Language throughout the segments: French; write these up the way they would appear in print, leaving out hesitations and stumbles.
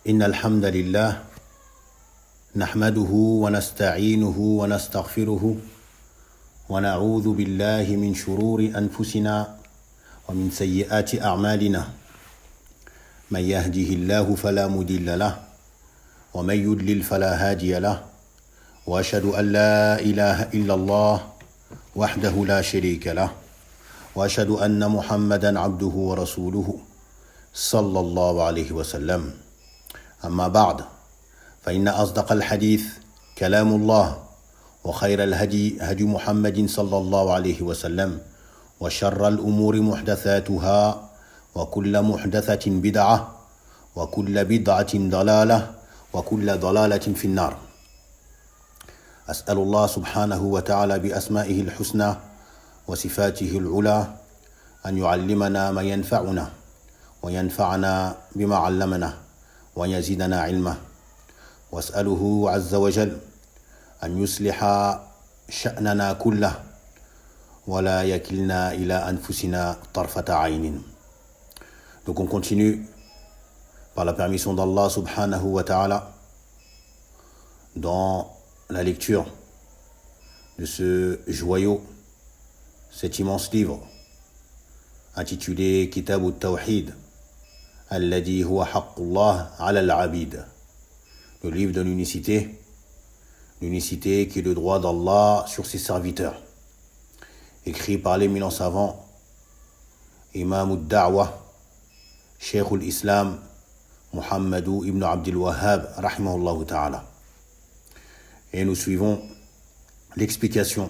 إن الحمد لله نحمده ونستعينه ونستغفره ونعوذ بالله من شرور أنفسنا ومن سيئات أعمالنا من يهده الله فلا مضل له ومن يضلل فلا هادي له وأشهد أن لا إله إلا الله وحده لا شريك له وأشهد أن محمدا عبده ورسوله صلى الله عليه وسلم أما بعد فإن أصدق الحديث كلام الله وخير الهدي هدي محمد صلى الله عليه وسلم وشر الأمور محدثاتها وكل محدثة بدعة وكل بدعة ضلالة وكل ضلالة في النار. أسأل الله سبحانه وتعالى بأسمائه الحسنى وصفاته العلى أن يعلمنا ما ينفعنا وينفعنا بما علمنا ويزيدنا علما، وأسأله عز وجل أن يصلح شأننا كله ولا يكلنا إلى أنفسنا طرفة عين. Donc on continue par la permission d'Allah subhanahu wa ta'ala dans la lecture de ce joyau, cet immense livre intitulé Kitab al-Tawhid alladhi huwa haqqullah ala al-abid, le livre de l'unicité qui est le droit d'Allah sur ses serviteurs, écrit par l'éminent savant Imam al-Da'wa Cheikh al-Islam Muhammadou ibn Abdul Wahhab rahimahullah ta'ala. Et nous suivons l'explication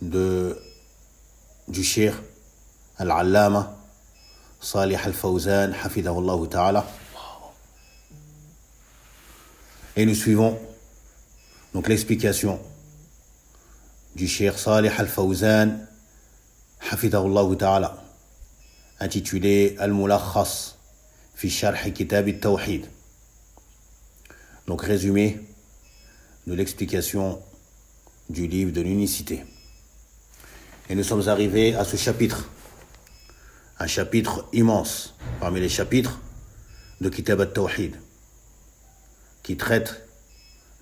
du Cheikh Al-Allama Salih Al-Fawzan hafidahullah ta'ala. Et nous suivons donc l'explication du Cheikh Salih Al-Fawzan hafidahullah ta'ala, intitulé Al-Mulakhas fi Sharh Kitab al-Tawhid. Donc résumé de l'explication du livre de l'unicité. Et nous sommes arrivés à ce chapitre, un chapitre immense parmi les chapitres de Kitab al-Tawhid, qui traite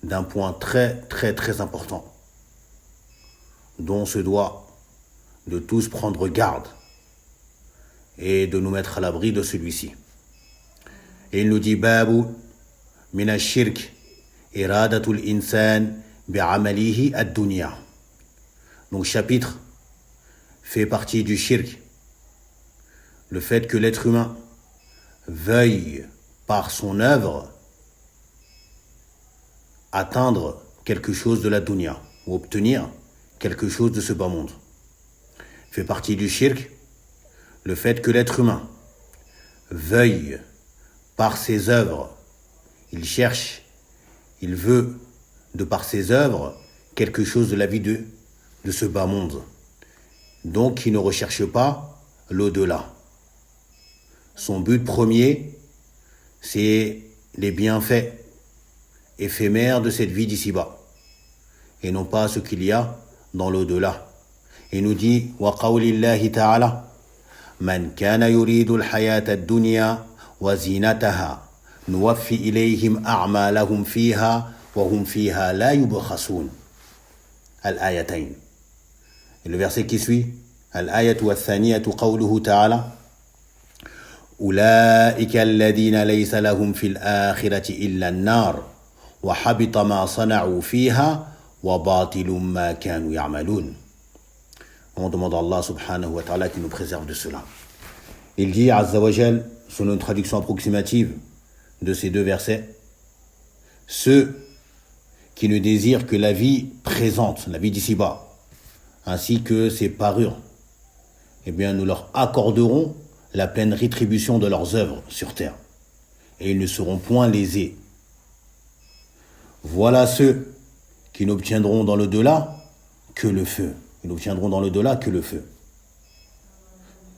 d'un point très très très important dont on se doit de tous prendre garde et de nous mettre à l'abri de celui-ci. Et il nous dit Babu min ash-shirk iradatul insan bi'amalihi ad-dunya. Donc chapitre fait partie du shirk, le fait que l'être humain veuille par son œuvre atteindre quelque chose de la dunya ou obtenir quelque chose de ce bas monde. Fait partie du shirk le fait que l'être humain veuille par ses œuvres, il veut de par ses œuvres quelque chose de la vie de ce bas monde. Donc il ne recherche pas l'au-delà. Son but premier, c'est les bienfaits éphémères de cette vie d'ici-bas, et non pas ce qu'il y a dans l'au-delà. Il nous dit wa qawlillahi ta'ala man kana yuridu al-hayata ad-dunya wa zinataha nuwaffi ilayhim a'malahum fiha wa hum fiha la yubkhasun. Al-ayatayn. Et le verset qui suit, al-ayatu ath-thaniyatu qawluhu ta'ala ulaika alladhina laysa lahum fil akhirati illa an-nar wa habita ma sana'u fiha wa batilun ma kanu ya'malun. On demande à Allah subhanahu wa ta'ala qui nous préserve de cela. Il dit Azza wa Jal, selon une traduction approximative de ces deux versets, ceux qui ne désirent que la vie présente, la vie d'ici-bas, ainsi que ses parures, eh bien nous leur accorderons la pleine rétribution de leurs œuvres sur terre, et ils ne seront point lésés. Voilà ceux qui n'obtiendront dans l'au-delà que le feu. Ils n'obtiendront dans l'au-delà que le feu.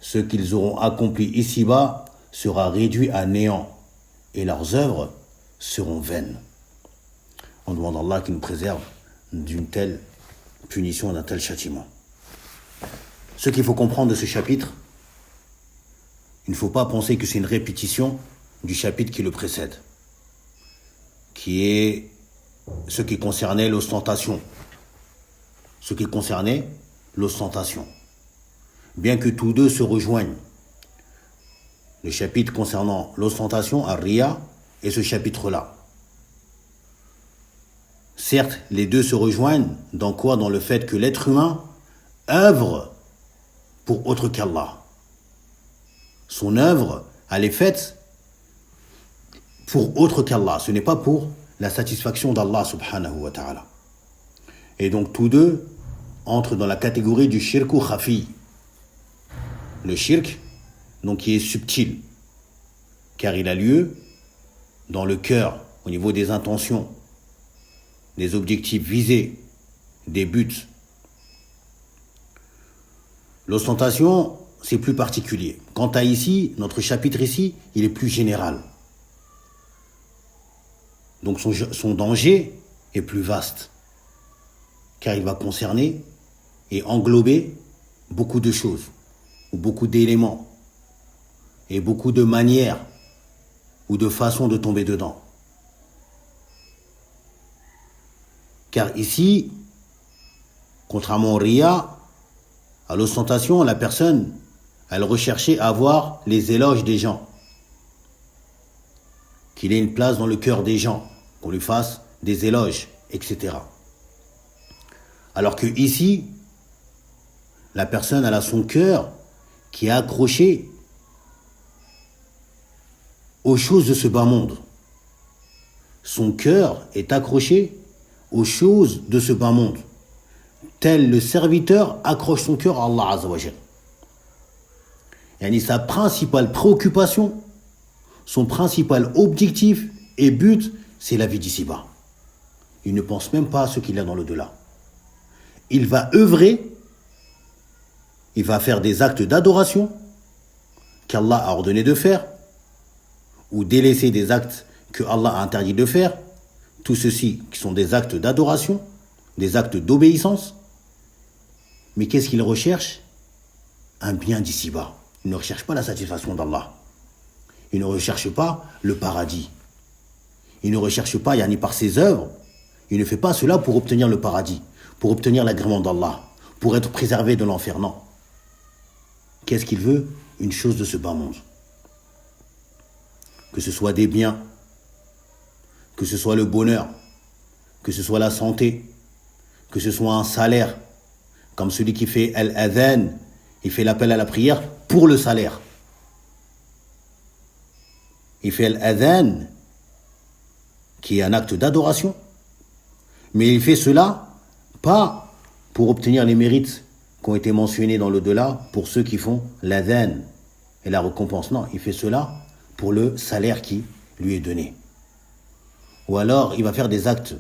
Ce qu'ils auront accompli ici-bas sera réduit à néant, et leurs œuvres seront vaines. On demande à Allah qu'il nous préserve d'une telle punition, d'un tel châtiment. Ce qu'il faut comprendre de ce chapitre, il ne faut pas penser que c'est une répétition du chapitre qui le précède, qui est ce qui concernait l'ostentation. Ce qui concernait l'ostentation. Bien que tous deux se rejoignent, le chapitre concernant l'ostentation, Ar-Riya, et ce chapitre-là. Certes, les deux se rejoignent dans quoi? Dans le fait que l'être humain œuvre pour autre qu'Allah. Son œuvre, elle est faite pour autre qu'Allah. Ce n'est pas pour la satisfaction d'Allah subhanahu wa ta'ala. Et donc tous deux entrent dans la catégorie du shirku khafi. Le shirk, donc qui est subtil, car il a lieu dans le cœur, au niveau des intentions, des objectifs visés, des buts. L'ostentation, c'est plus particulier. Quant à ici, notre chapitre ici, il est plus général. Donc son danger est plus vaste, car il va concerner et englober beaucoup de choses, ou beaucoup d'éléments, et beaucoup de manières, ou de façons de tomber dedans. Car ici, contrairement au riya, à l'ostentation, la personne, elle recherchait à avoir les éloges des gens, qu'il ait une place dans le cœur des gens, qu'on lui fasse des éloges, etc. Alors que ici, la personne, elle a son cœur qui est accroché aux choses de ce bas monde. Son cœur est accroché aux choses de ce bas monde. Tel le serviteur accroche son cœur à Allah Azza wa Jal. Yani sa principale préoccupation, son principal objectif et but, c'est la vie d'ici-bas. Il ne pense même pas à ce qu'il a dans l'au-delà. Il va œuvrer, il va faire des actes d'adoration qu'Allah a ordonné de faire, ou délaisser des actes que Allah a interdit de faire, tout ceci qui sont des actes d'adoration, des actes d'obéissance. Mais qu'est-ce qu'il recherche? Un bien d'ici-bas. Il ne recherche pas la satisfaction d'Allah. Il ne recherche pas le paradis. Il ne recherche pas, yani par ses œuvres, il ne fait pas cela pour obtenir le paradis, pour obtenir l'agrément d'Allah, pour être préservé de l'enfer, non. Qu'est-ce qu'il veut? Une chose de ce bas monde. Que ce soit des biens, que ce soit le bonheur, que ce soit la santé, que ce soit un salaire, comme celui qui fait al-adhan, il fait l'appel à la prière pour le salaire. Il fait al-adhan, qui est un acte d'adoration, mais il fait cela pas pour obtenir les mérites qui ont été mentionnés dans l'au-delà pour ceux qui font l'adhan et la récompense. Non, il fait cela pour le salaire qui lui est donné. Ou alors, il va faire des actes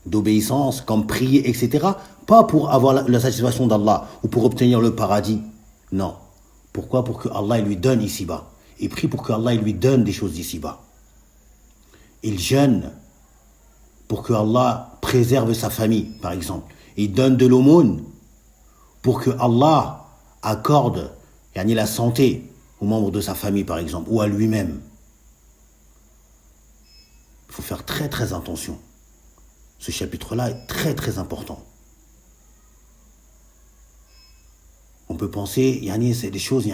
d'obéissance, comme prier, etc., pas pour avoir la satisfaction d'Allah ou pour obtenir le paradis. Non. Pourquoi? Pour que Allah lui donne ici-bas. Il prie pour que Allah lui donne des choses d'ici-bas. Il jeûne pour que Allah préserve sa famille, par exemple. Il donne de l'aumône pour que Allah accorde la santé aux membres de sa famille, par exemple, ou à lui-même. Il faut faire très très attention. Ce chapitre-là est très très important. On peut penser, c'est des choses,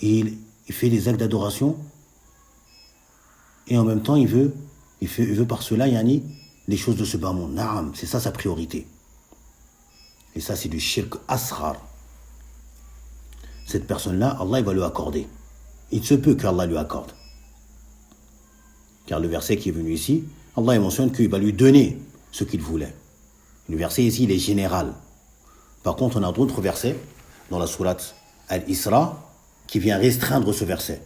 il fait des actes d'adoration et en même temps il veut par cela, des choses de ce bas monde. Naam, c'est ça sa priorité. Et ça c'est du shirk asghar. Cette personne-là, Allah il va lui accorder. Il se peut qu'Allah lui accorde. Car le verset qui est venu ici, Allah il mentionne qu'il va lui donner ce qu'il voulait. Le verset ici, il est général. Par contre, on a d'autres versets dans la sourate Al-Isra qui vient restreindre ce verset.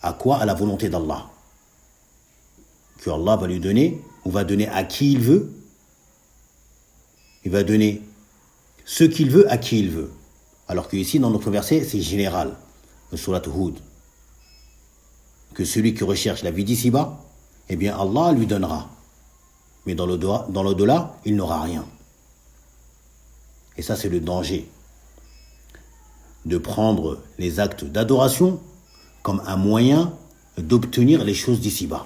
À quoi? À la volonté d'Allah. Que Allah va lui donner, ou va donner à qui il veut. Il va donner ce qu'il veut à qui il veut. Alors que ici, dans notre verset, c'est général. Le sourate Hud. Que celui qui recherche la vie d'ici-bas, eh bien Allah lui donnera. Mais dans l'au-delà, il n'aura rien. Et ça, c'est le danger. De prendre les actes d'adoration comme un moyen d'obtenir les choses d'ici-bas.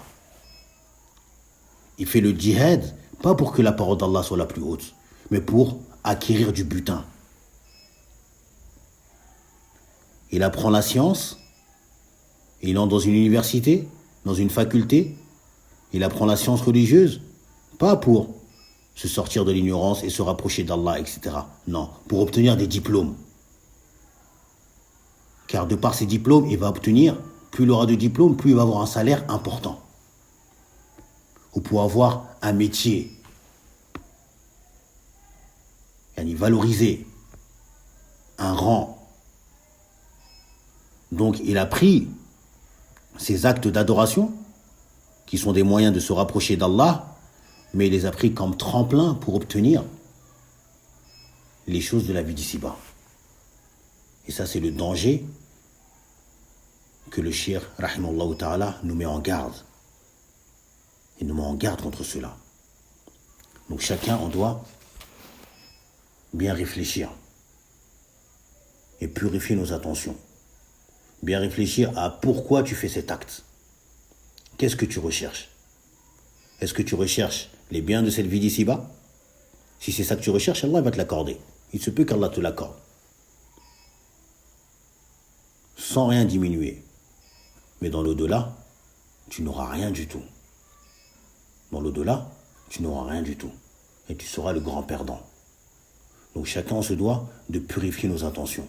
Il fait le djihad, pas pour que la parole d'Allah soit la plus haute, mais pour acquérir du butin. Il apprend la science, il entre dans une université, dans une faculté, il apprend la science religieuse, pas pour se sortir de l'ignorance et se rapprocher d'Allah, etc. Non, pour obtenir des diplômes. Car de par ces diplômes, il va obtenir, plus il aura de diplômes, plus il va avoir un salaire important. Ou pour avoir un métier. Yani valoriser un rang. Donc il a pris ces actes d'adoration, qui sont des moyens de se rapprocher d'Allah, mais il les a pris comme tremplin pour obtenir les choses de la vie d'ici-bas. Et ça, c'est le danger que le Cheikh, rahimallahu ta'ala, nous met en garde. Il nous met en garde contre cela. Donc chacun, on doit bien réfléchir et purifier nos attentions. Bien réfléchir à pourquoi tu fais cet acte. Qu'est-ce que tu recherches? Est-ce que tu recherches les biens de cette vie d'ici-bas? Si c'est ça que tu recherches, Allah va te l'accorder. Il se peut qu'Allah te l'accorde. Sans rien diminuer. Mais dans l'au-delà, tu n'auras rien du tout. Dans l'au-delà, tu n'auras rien du tout. Et tu seras le grand perdant. Donc chacun se doit de purifier nos intentions.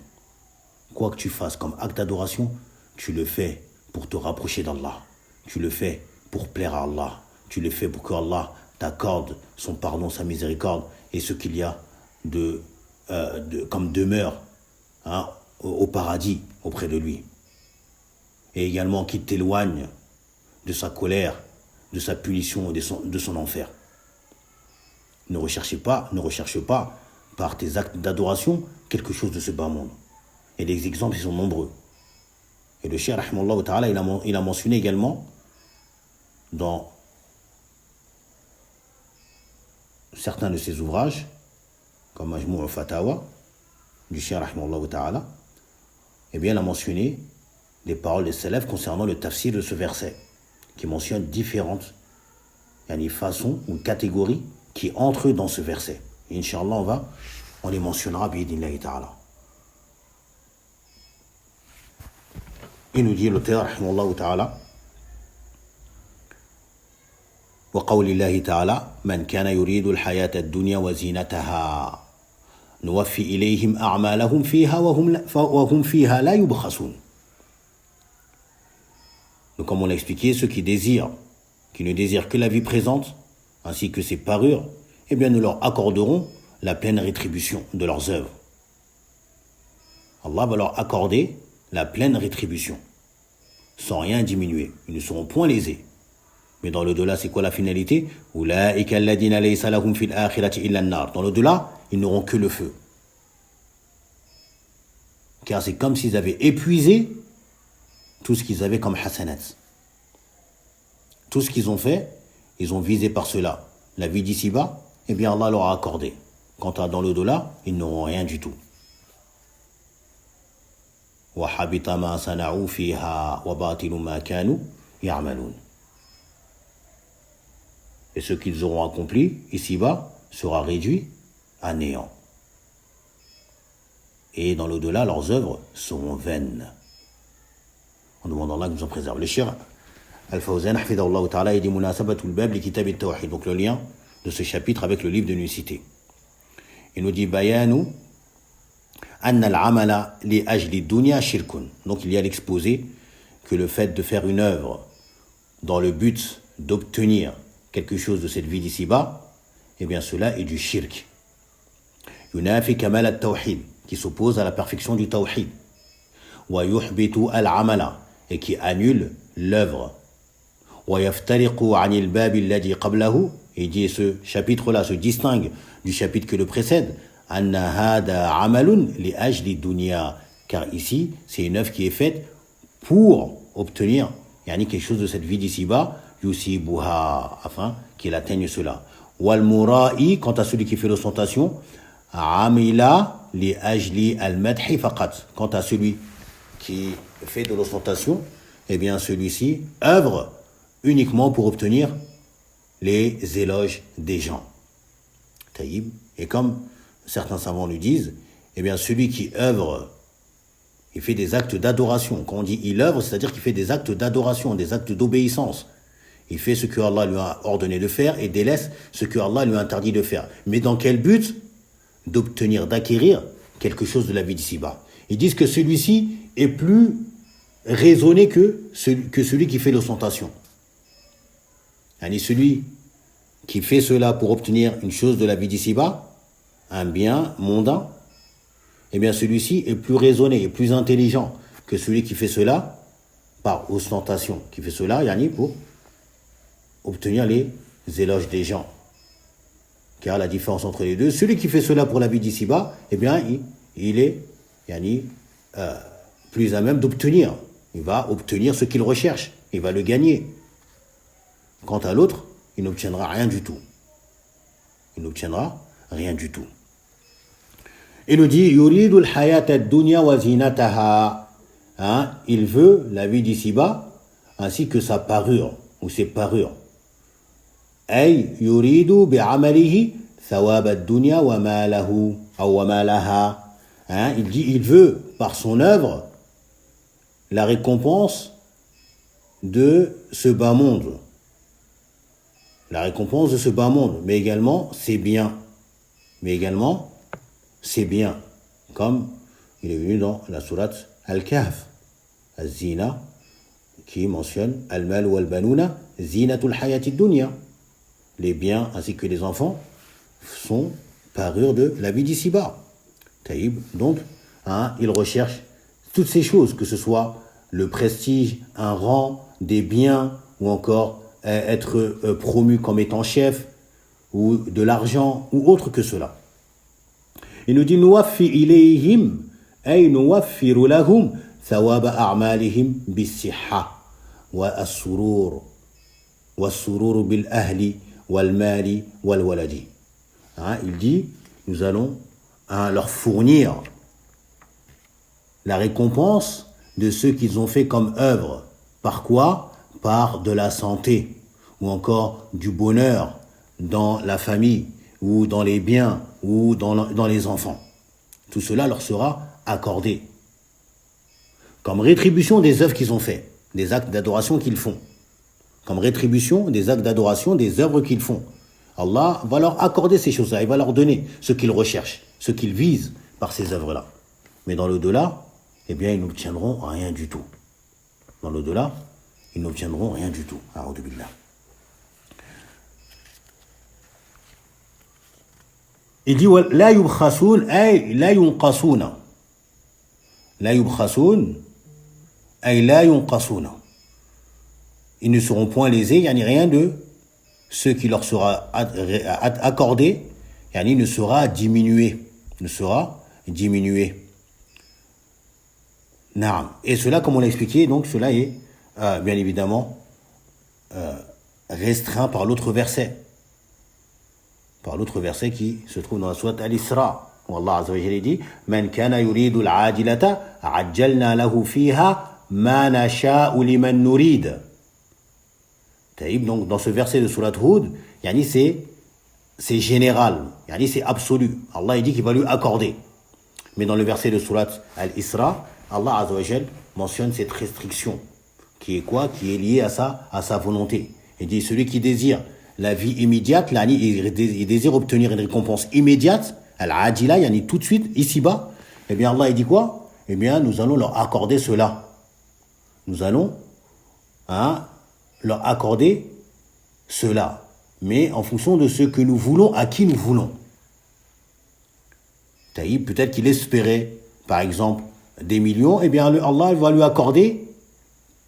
Quoi que tu fasses comme acte d'adoration, tu le fais pour te rapprocher d'Allah. Tu le fais pour plaire à Allah. Tu le fais pour que Allah t'accorde son pardon, sa miséricorde et ce qu'il y a comme demeure au paradis auprès de lui. Et également qu'il t'éloigne de sa colère, de sa punition et de son enfer. Ne recherche pas par tes actes d'adoration quelque chose de ce bas monde. Et les exemples, ils sont nombreux. Et le Cheikh, rahimallahu ta'ala, il a mentionné également dans certains de ses ouvrages, comme Majmou' al-Fatawa, du Cheikh, rahimallahu ta'ala, eh bien, il a mentionné des paroles des salafs concernant le tafsir de ce verset, qui mentionne différentes façons ou catégories qui entrent dans ce verset. Et Inch'Allah, on les mentionnera, bi'idhnillahi ta'ala. Il nous dit l'auteur, rahimahullah ta'ala, وقول الله تعالى من كان يريد الحياة الدنيا وزينتها نوفي إليهم أعمالهم فيها وهم فيها لا يبخسون. Donc comme on l'a expliqué, ceux qui ne désirent que la vie présente, ainsi que ses parures, eh bien nous leur accorderons la pleine rétribution de leurs œuvres. Allah va leur accorder la pleine rétribution, sans rien diminuer. Ils ne seront point lésés. Mais dans l'au-delà, c'est quoi la finalité? Dans l'au-delà, ils n'auront que le feu. Car c'est comme s'ils avaient épuisé tout ce qu'ils avaient comme hasanat. Tout ce qu'ils ont fait, ils ont visé par cela. La vie d'ici-bas, eh bien Allah leur a accordé. Quant à dans l'au-delà, ils n'auront rien du tout. وَحَبِطَ مَا صَنَعُوا فِيهَا وَبَاطِلُ مَا كَانُوا يَعْمَلُونَ. Et ce qu'ils auront accompli ici-bas sera réduit à néant. Et dans l'au-delà, leurs œuvres seront vaines. On demande à Allah que nous en préserve. Le Cheikh Al-Fawzan, hafidahullah ta'ala, il dit munasabatul bab li kitab at-tawhid. Donc le lien de ce chapitre avec le livre de l'unicité. Il nous dit bayanu anna al-amala li ajli dunya shirkun. Donc il y a l'exposé que le fait de faire une œuvre dans le but d'obtenir quelque chose de cette vie d'ici-bas, eh bien cela est du shirk. Yunafi kamal at-tawhid, qui s'oppose à la perfection du tawhid. Wa yuhbitu al-amala, et qui annule l'œuvre. Wa yaftariqu anil bab alladhi qablahu, et dit ce chapitre-là se distingue du chapitre que le précède. Anna hada amalun li ajli dunya, car ici c'est une œuvre qui est faite pour obtenir quelque chose de cette vie d'ici-bas, yusibuha, afin qu'il atteigne cela. Wal mura'i, quant à celui qui fait l'ostentation, amila li ajli al-madhi faqat, quant à celui qui fait de l'ostentation, eh bien celui-ci œuvre uniquement pour obtenir les éloges des gens. Taïb. Et comme certains savants le disent, eh bien celui qui œuvre, il fait des actes d'adoration. Quand on dit il œuvre, c'est-à-dire qu'il fait des actes d'adoration, des actes d'obéissance. Il fait ce que Allah lui a ordonné de faire et délaisse ce que Allah lui a interdit de faire. Mais dans quel but? D'obtenir, d'acquérir quelque chose de la vie d'ici-bas. Ils disent que celui-ci est plus raisonné que celui qui fait l'ostentation. Yani celui qui fait cela pour obtenir une chose de la vie d'ici-bas, un bien mondain, eh bien celui-ci est plus raisonné et plus intelligent que celui qui fait cela par ostentation, qui fait cela, yani pour obtenir les éloges des gens. Car la différence entre les deux, celui qui fait cela pour la vie d'ici-bas, eh bien il est yani, plus à même d'obtenir. Il va obtenir ce qu'il recherche, il va le gagner. Quant à l'autre, il n'obtiendra rien du tout. Il n'obtiendra rien du tout. Il nous dit yuridul hayata ad-dunya wa zinataha. Il veut la vie d'ici-bas ainsi que sa parure ou ses parures. Ay yuridu bi'amalihi thawab ad-dunya wa ma lahu aw wa ma laha. Il dit il veut par son œuvre la récompense de ce bas monde. La récompense de ce bas monde, mais également ses biens. Comme il est venu dans la sourate Al-Kahf, Az-Zina, qui mentionne Al-Mal wal Banuna, Zinatul Hayati Dunya. Les biens ainsi que les enfants sont parures de la vie d'ici-bas. Taïb, donc, il recherche toutes ces choses, que ce soit le prestige, un rang, des biens, ou encore être promu comme étant chef, ou de l'argent, ou autre que cela. Il nous dit nuwaffi ilayhim ay nuwaffiru lahum thawaba a'malihim bis-sihha wa as-surur bil ahli wal mali wal waladi. Il dit nous allons leur fournir la récompense de ce qu'ils ont fait comme œuvre. Par quoi? Par de la santé, ou encore du bonheur dans la famille, ou dans les biens, ou dans les enfants. Tout cela leur sera accordé comme rétribution des œuvres qu'ils ont fait, des actes d'adoration qu'ils font. Comme rétribution des actes d'adoration, des œuvres qu'ils font. Allah va leur accorder ces choses-là, il va leur donner ce qu'ils recherchent, ce qu'ils visent par ces œuvres-là. Mais dans l'au-delà, eh bien, ils n'obtiendront rien du tout. Dans l'au-delà, ils n'obtiendront rien du tout. A'udhu billah. Il dit la yubkhasoun ay la yunqasouna. La yubkhasoun ay la yunqasouna. Ils ne seront point lésés, il n'y a rien de ce qui leur sera accordé, yani ne sera diminué. Naam. Et cela, comme on l'a expliqué, donc cela est bien évidemment restreint par l'autre verset. Par l'autre verset qui se trouve dans la sourate Al-Isra, où Allah Azza wa Jalla dit Man kana yuridu al-ajilata ajjalna lahu fiha ma nasha'u liman nurid. Donc dans ce verset de sourate Hud, yani c'est général, yani c'est absolu. Allah il dit qu'il va lui accorder. Mais dans le verset de sourate Al-Isra, Allah Azza wa Jalla mentionne cette restriction qui est quoi? Qui est liée à sa volonté. Il dit celui qui désire la vie immédiate, il désire obtenir une récompense immédiate, al-ajila, yani tout de suite, ici-bas, eh bien Allah il dit quoi? Eh bien nous allons leur accorder cela. Nous allons leur accorder cela, mais en fonction de ce que nous voulons, à qui nous voulons. Taïb, peut-être qu'il espérait, par exemple, des millions, eh bien Allah va lui accorder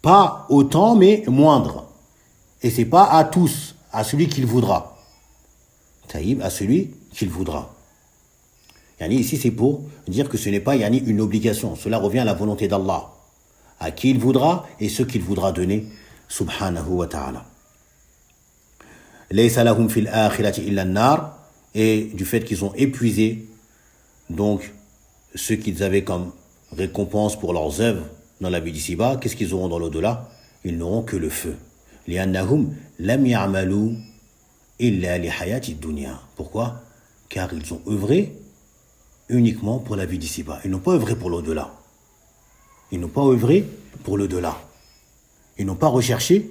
pas autant, mais moindre. Et c'est pas à tous, à celui qu'il voudra. Taïb, à celui qu'il voudra. Yani ici, c'est pour dire que ce n'est pas yani, une obligation. Cela revient à la volonté d'Allah. À qui il voudra et ce qu'il voudra donner. Subhanahu wa ta'ala. Laysa lahum fil akhirati illa an-nar, et du fait qu'ils ont épuisé donc ce qu'ils avaient comme récompense pour leurs œuvres dans la vie d'ici-bas, qu'est-ce qu'ils auront dans l'au-delà? Ils n'auront que le feu. لأنهم لم يعملوا إلا لحياة الدنيا. Pourquoi? Car ils ont œuvré uniquement pour la vie d'ici-bas. Ils n'ont pas œuvré pour l'au-delà. Ils n'ont pas œuvré pour l'au-delà. Ils n'ont pas recherché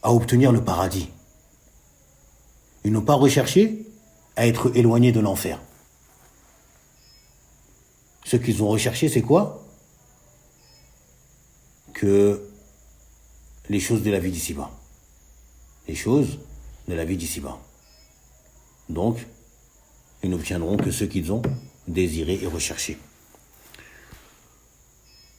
à obtenir le paradis. Ils n'ont pas recherché à être éloignés de l'enfer. Ce qu'ils ont recherché, c'est quoi? Que les choses de la vie d'ici-bas. Les choses de la vie d'ici-bas. Donc, ils n'obtiendront que ce qu'ils ont désiré et recherché.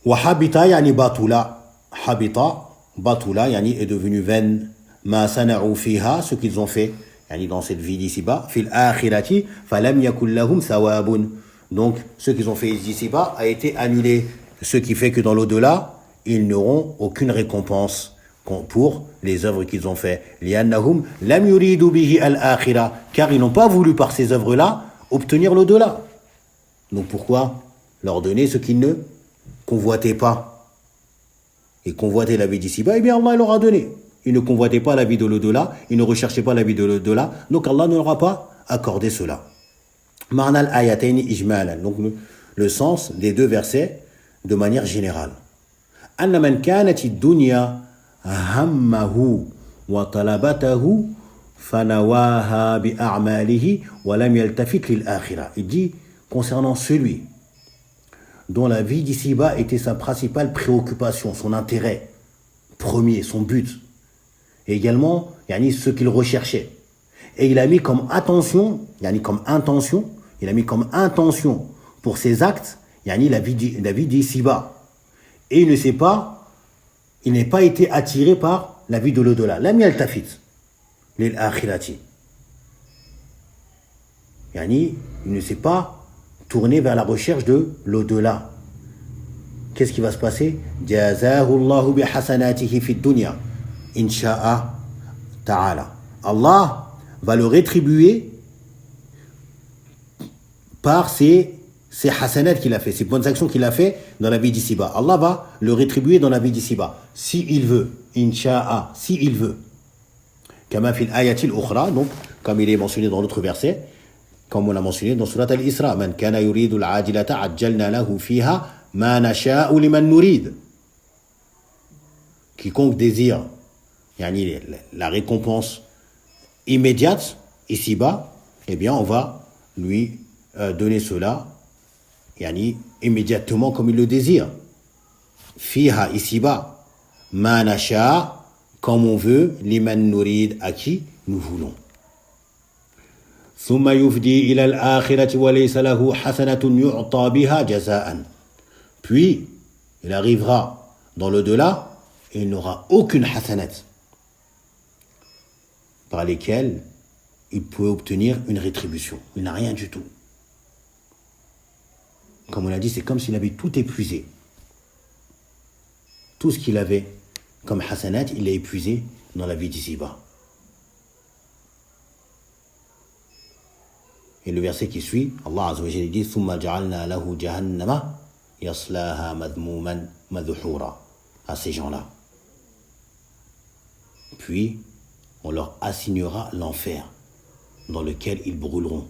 Wahabita yani batula. Habita, batula yani est devenu vaine. Ma sana'u fiha, ce qu'ils ont fait yani dans cette vie d'ici-bas. Fil akhirati, falam yakul lahum thawabun. Donc, ce qu'ils ont fait ici-bas a été annulé. Ce qui fait que dans l'au-delà, ils n'auront aucune récompense pour les œuvres qu'ils ont fait. لأنهم لم يريدوا به الآخرة, car ils n'ont pas voulu par ces œuvres-là obtenir l'au-delà. Donc pourquoi leur donner ce qu'ils ne convoitaient pas? Et convoitaient la vie d'ici-bas, eh bien Allah leur a donné. Ils ne convoitaient pas la vie de l'au-delà, ils ne recherchaient pas la vie de l'au-delà, donc Allah ne leur a pas accordé cela. معنى الآيتين إجمالا, donc le sens des deux versets de manière générale. أن من كانت الدنيا همه وطلبته فنواها بأعماله ولم يلتفت للآخرة. Il dit concernant celui dont la vie d'ici-bas était sa principale préoccupation, son intérêt premier, son but, et également yani, ce qu'il recherchait. Et il a mis comme attention, yani comme intention, il a mis comme intention pour ses actes, yani la vie d'ici-bas. Et il n'est pas été attiré par la vie de l'au-delà. Lam yaltafit lil akhirati. Yani, il ne s'est pas tourné vers la recherche de l'au-delà. Qu'est-ce qui va se passer? Jazahu Allahu bi hasanatihi fi dunya, insha'a ta'ala. Allah va le rétribuer par ses hasanat qu'il a fait, ces bonnes actions qu'il a fait dans la vie d'ici-bas. Allah va le rétribuer dans la vie d'ici-bas, si il veut, insha'a, si il veut. Kama fil ayatil ukhra, donc comme il est mentionné dans l'autre verset, comme on l'a mentionné dans Surat al-Isra, man kana yuridu al-ajilata ajjalna lahu fiha ma nasha'u liman nurid. Quiconque désire yani, la récompense immédiate ici-bas, eh bien on va lui donner cela yani, immédiatement comme il le désire. Fiha ici-bas, ma nasha, comme on veut, liman nurid, à qui nous voulons. ثم يفدي إلى الآخرة وليس له حسنة يعطى بها جزاء. Puis, il arrivera dans l'au-delà et il n'aura aucune hasanat par lesquelles il peut obtenir une rétribution. Il n'a rien du tout. Comme on l'a dit, c'est comme s'il avait tout épuisé. Tout ce qu'il avait comme hasanat, il l'a épuisé dans la vie d'ici-bas. Et le verset qui suit, Allah Azza wa Jalla dit ثُمَّ جَعَلْنَا لَهُ جَهَنَّمَ يَصْلَاهَا مَذْمُومًا مَذْحُورًا. À ces gens-là. Puis, on leur assignera l'enfer dans lequel ils brûleront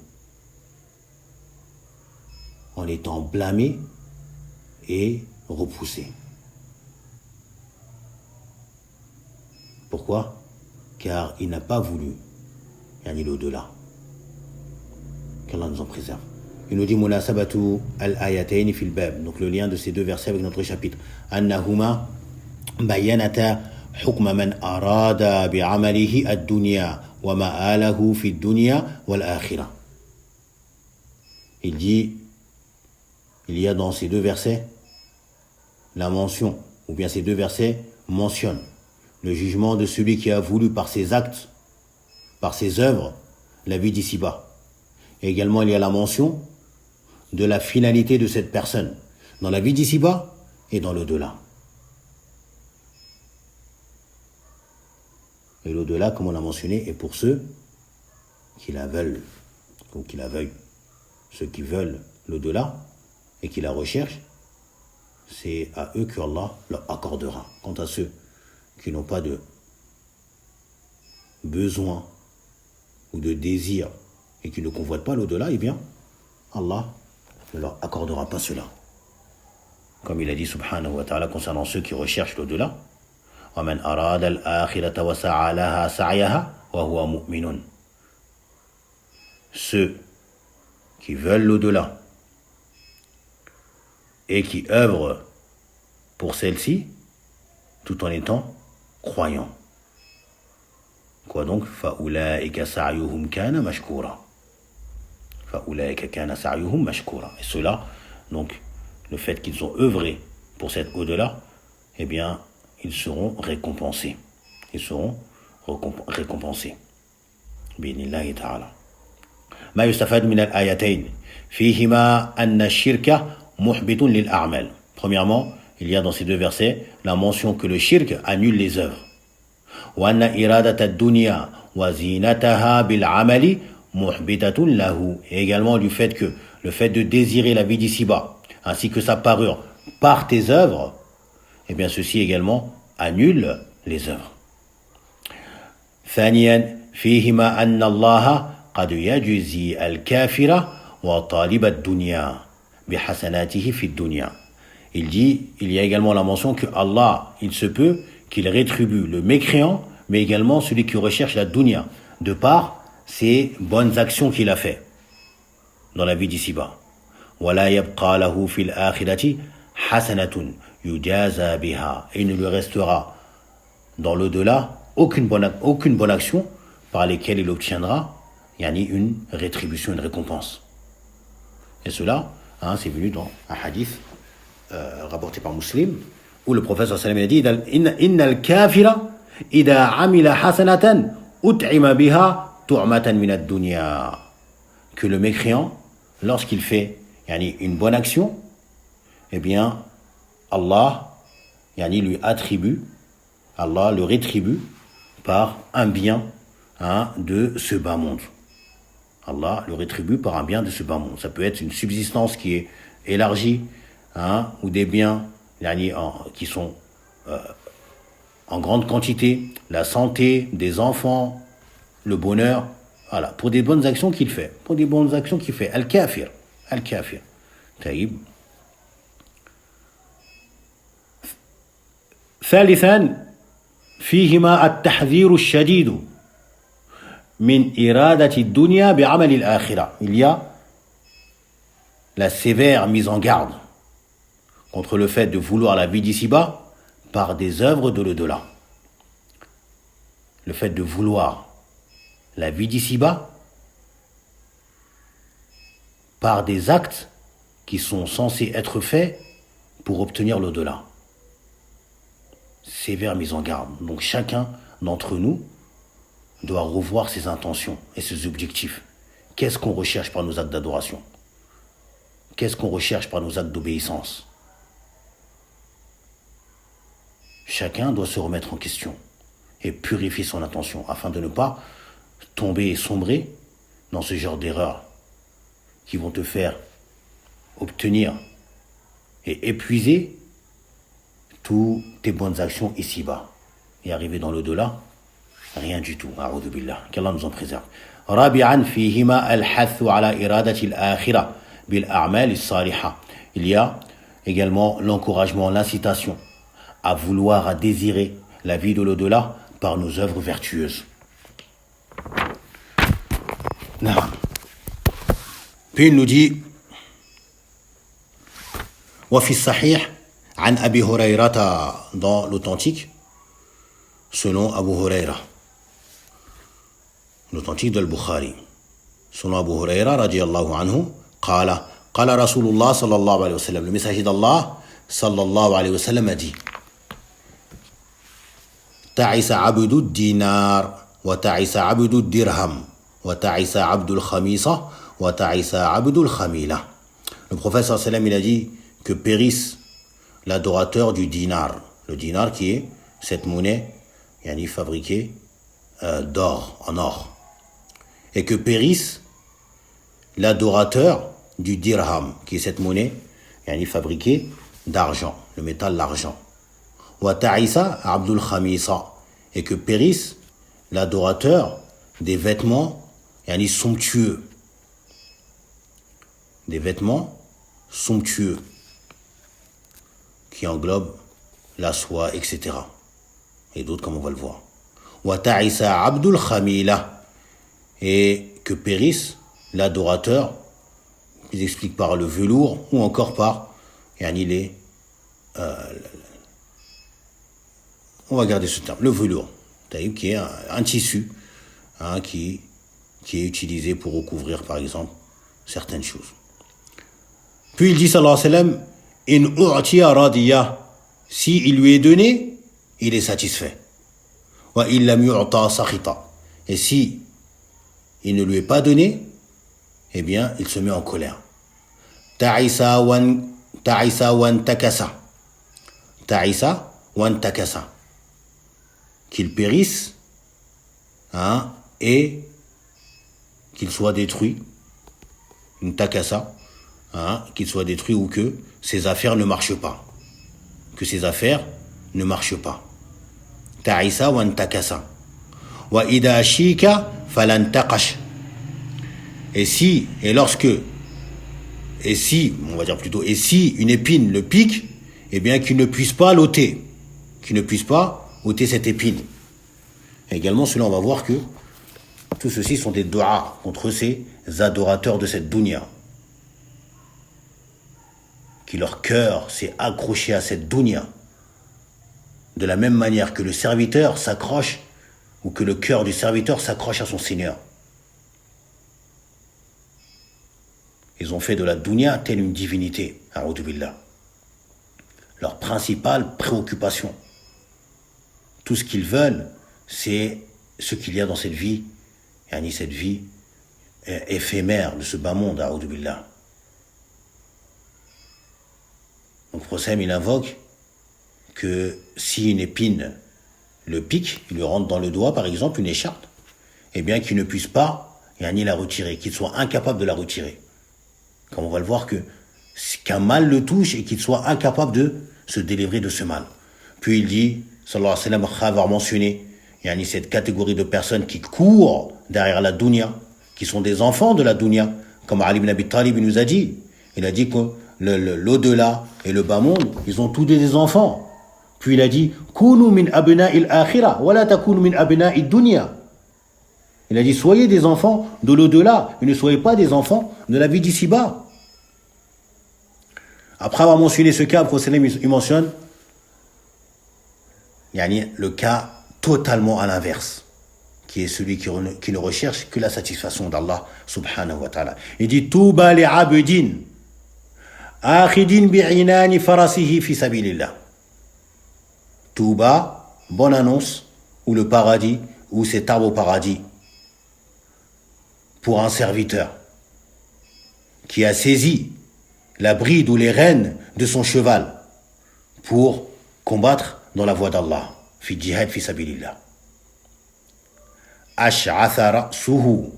en étant blâmés et repoussés. Pourquoi? Car il n'a pas voulu yani l'au-delà. Qu'Allah nous en préserve. Il nous dit munasabatu al-ayatayn fil bab, donc le lien de ces deux versets avec notre chapitre. Annahuma bayanata hukma man arada bi'amalihi ad-dunya wa ma'alahu fi ad-dunya wal akhirah. Il dit, il y a dans ces deux versets la mention, ou bien ces deux versets mentionnent le jugement de celui qui a voulu par ses actes, par ses œuvres, la vie d'ici-bas. Et également, il y a la mention de la finalité de cette personne dans la vie d'ici-bas et dans l'au-delà. Et l'au-delà, comme on l'a mentionné, est pour ceux qui la veulent, ou qui la veuillent. Ceux qui veulent l'au-delà et qui la recherchent, c'est à eux que Allah leur accordera. Quant à ceux qui n'ont pas de besoin ou de désir et qui ne convoitent pas l'au-delà, eh bien, Allah ne leur accordera pas cela. Comme il a dit subhanahu wa ta'ala concernant ceux qui recherchent l'au-delà, وَمَنْ أَرَادَ الْآخِرَةَ وَسَعَى لَهَا سَعْيَهَا وَهُوَ مُؤْمِنٌ. Ceux qui veulent l'au-delà et qui œuvrent pour celle-ci tout en étant croyants. Quoi donc? فَأُولَٰئِكَ سَعْيُهُمْ كَانَ مَشْكُورًا. فَأُولَٰئِكَ كَانَ سَعْيُهُمْ مَشْكُورًا. Et cela, donc, le fait qu'ils ont œuvré pour cet au-delà, eh bien, ils seront récompensés. Ils seront récompensés. بإذن تعالى. ما يستفاد من الآيتين فيهما أن الشرك محبط للأعمال. Premièrement, il y a dans ces deux versets la mention que le shirk annule les œuvres. وأن إرادة الدنيا وزينتها بالعمل محبطة له. Et également du fait que le fait de désirer la vie d'ici-bas ainsi que sa parure par tes œuvres, eh bien ceci également annule les œuvres. ثانيا فيهما أن الله قد يجزي الكافر وطالب الدنيا بحسناته في الدنيا. Il dit, il y a également la mention que Allah, il se peut qu'il rétribue le mécréant, mais également celui qui recherche la dunya, de par ses bonnes actions qu'il a fait dans la vie d'ici-bas. ولا يبقى له في الآخرة حسنة يجازى بها. Et il ne lui restera dans l'au-delà aucune bonne action par lesquelles il obtiendra une rétribution, une récompense. Et cela, c'est venu dans un hadith rapporté par Muslim, où le prophète sallallahu alayhi wa sallam a dit Inna al-kafira idha amila hasanatan ut'ima biha tu'matan min ad-dunya. Que le mécréant, lorsqu'il fait une bonne action, eh bien, Allah lui attribue, Allah le rétribue par un bien de ce bas monde. Allah le rétribue par un bien de ce bas monde. Ça peut être une subsistance qui est élargie, ou des biens qui sont en grande quantité, la santé des enfants, le bonheur, voilà, pour des bonnes actions qu'il fait. Al-Kafir. طيب. ثالثا فيهما التحذير الشديد من إرادة الدنيا بعمل الآخرة. Il y a la sévère mise en garde contre le fait de vouloir la vie d'ici-bas par des œuvres de l'au-delà. Le fait de vouloir la vie d'ici-bas par des actes qui sont censés être faits pour obtenir l'au-delà. Sévère mise en garde. Donc chacun d'entre nous doit revoir ses intentions et ses objectifs. Qu'est-ce qu'on recherche par nos actes d'adoration? Qu'est-ce qu'on recherche par nos actes d'obéissance? Chacun doit se remettre en question et purifier son intention afin de ne pas tomber et sombrer dans ce genre d'erreurs qui vont te faire obtenir et épuiser toutes tes bonnes actions ici-bas et arriver dans l'au-delà, rien du tout. A'udhu billah. Qu'Allah nous en préserve. رابعا فيهما الحث على إرادة الآخرة بالأعمال الصالحة. Il y a également l'encouragement, l'incitation à vouloir, à désirer la vie de l'au-delà par nos œuvres vertueuses. Puis il nous dit وفي الصحيح عن أبي هريرة dans l'authentique selon Abu Huraira, l'authentique de Al-Bukhari, selon Abu Huraira radiyallahu anhu قال قال رسول الله صلى الله عليه وسلم, le messager d'Allah sallallahu alayhi wa sallam a dit تعس عبد الدينار وتعس عبد الدرهم وتعس عبد الخميصة وتعس عبد الخميلة. Le prophète sallallahu alayhi wa sallam, il a dit que périsse l'adorateur du dinar, le dinar qui est cette monnaie fabriquée d'or, en or, et que périsse l'adorateur du dirham qui est cette monnaie fabriquée d'argent. le métal, l'argent. Wa ta'isa abdul khamisa, et que périsse l'adorateur des vêtements yani somptueux. Des vêtements somptueux qui englobent la soie, etc. Et d'autres comme on va le voir. Wa ta'isa abdul khamila, et que périsse l'adorateur, ils expliquent par le velours ou encore par yani les on va garder ce terme, le velours, qui est un tissu qui est utilisé pour recouvrir par exemple certaines choses. Puis il dit sallallahu alayhi wa sallam, in u'tiya radiya, si il lui est donné, il est satisfait. Wa illam yu'ta sakhita, et si il ne lui est pas donné, eh bien il se met en colère. Ta'isa wan takasa, ta'isa wan takasa, qu'il périsse et qu'il soit détruit, une takasa, qu'il soit détruit ou que ses affaires ne marchent pas. Que ses affaires ne marchent pas. Ta'isa wa takasa. Wa ida shika falan taqash. Et si une épine le pique, eh bien qu'il ne puisse pas l'ôter. Qu'il ne puisse pas ôter cette épine. Et également, cela, on va voir que tout ceci sont des doigts contre ces adorateurs de cette dunya. Qui leur cœur s'est accroché à cette dunya. De la même manière que le serviteur s'accroche, ou que le cœur du serviteur s'accroche à son Seigneur. Ils ont fait de la dunya telle une divinité, a'oudhu billah. Leur principale préoccupation. Tout ce qu'ils veulent, c'est ce qu'il y a dans cette vie, cette vie éphémère de ce bas monde, a'oudhu billah. Donc, le prophète, il invoque que si une épine le pique, il lui rentre dans le doigt, par exemple, une écharpe, eh bien, qu'il ne puisse pas la retirer, qu'il soit incapable de la retirer. Comme on va le voir qu'un mal le touche et qu'il soit incapable de se délivrer de ce mal. Puis il dit, sallallahu alayhi wa sallam, après avoir mentionné cette catégorie de personnes qui courent derrière la dunya, qui sont des enfants de la dunya, comme Ali ibn Abi Talib nous a dit. Il a dit que l'au-delà et le bas monde, ils ont tous des enfants. Puis il a dit, Kunu min abna'il akhira, wa la takunu min abna'id dunya. Il a dit, soyez des enfants de l'au-delà, et ne soyez pas des enfants de la vie d'ici-bas. Après avoir mentionné ce cas, le prophète il mentionne le cas totalement à l'inverse, qui est celui qui ne recherche que la satisfaction d'Allah subhanahu wa ta'ala. Il dit, Touba li abdin, akhidin bi'inani farasihi fi sabilillah. Touba, bonne annonce, ou le paradis, ou cet arbre au paradis, pour un serviteur qui a saisi la bride ou les rênes de son cheval pour combattre dans la voie d'Allah, fi jihad fi sabilillah. Ash'atha ra'suhu.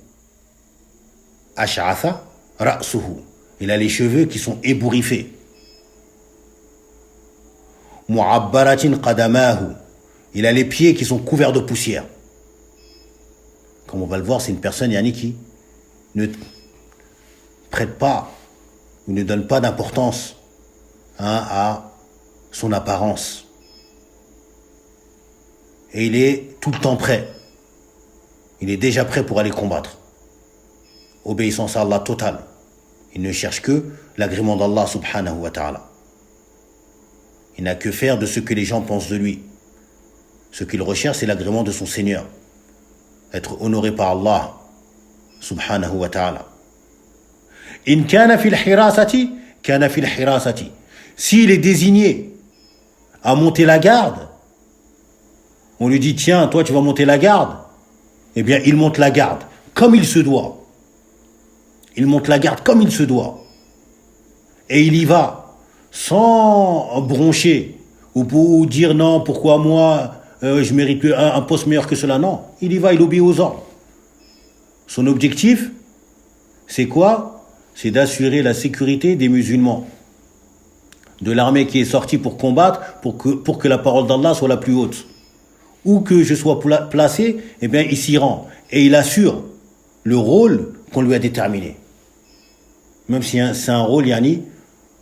Ash'atha ra'suhu. Il a les cheveux qui sont ébouriffés. Mu'abbaratin qadamahu. Il a les pieds qui sont couverts de poussière. Comme on va le voir, c'est une personne qui ne prête pas ou ne donne pas d'importance à son apparence. Et il est tout le temps prêt. Il est déjà prêt pour aller combattre. Obéissance à Allah totale. Il ne cherche que l'agrément d'Allah subhanahu wa ta'ala. Il n'a que faire de ce que les gens pensent de lui. Ce qu'il recherche, c'est l'agrément de son Seigneur. Être honoré par Allah subhanahu wa ta'ala. In kana fil hirasati, kana fil hirasati. S'il est désigné à monter la garde, on lui dit, tiens, toi tu vas monter la garde, eh bien il monte la garde comme il se doit. Il monte la garde comme il se doit. Et il y va sans broncher ou pour dire non, pourquoi moi je mérite un poste meilleur que cela. Non, il y va, il obéit aux ordres. Son objectif, c'est quoi? C'est d'assurer la sécurité des musulmans de l'armée qui est sortie pour combattre, pour que la parole d'Allah soit la plus haute. Où que je sois placé, eh bien, il s'y rend. Et il assure le rôle qu'on lui a déterminé. Même si c'est un rôle,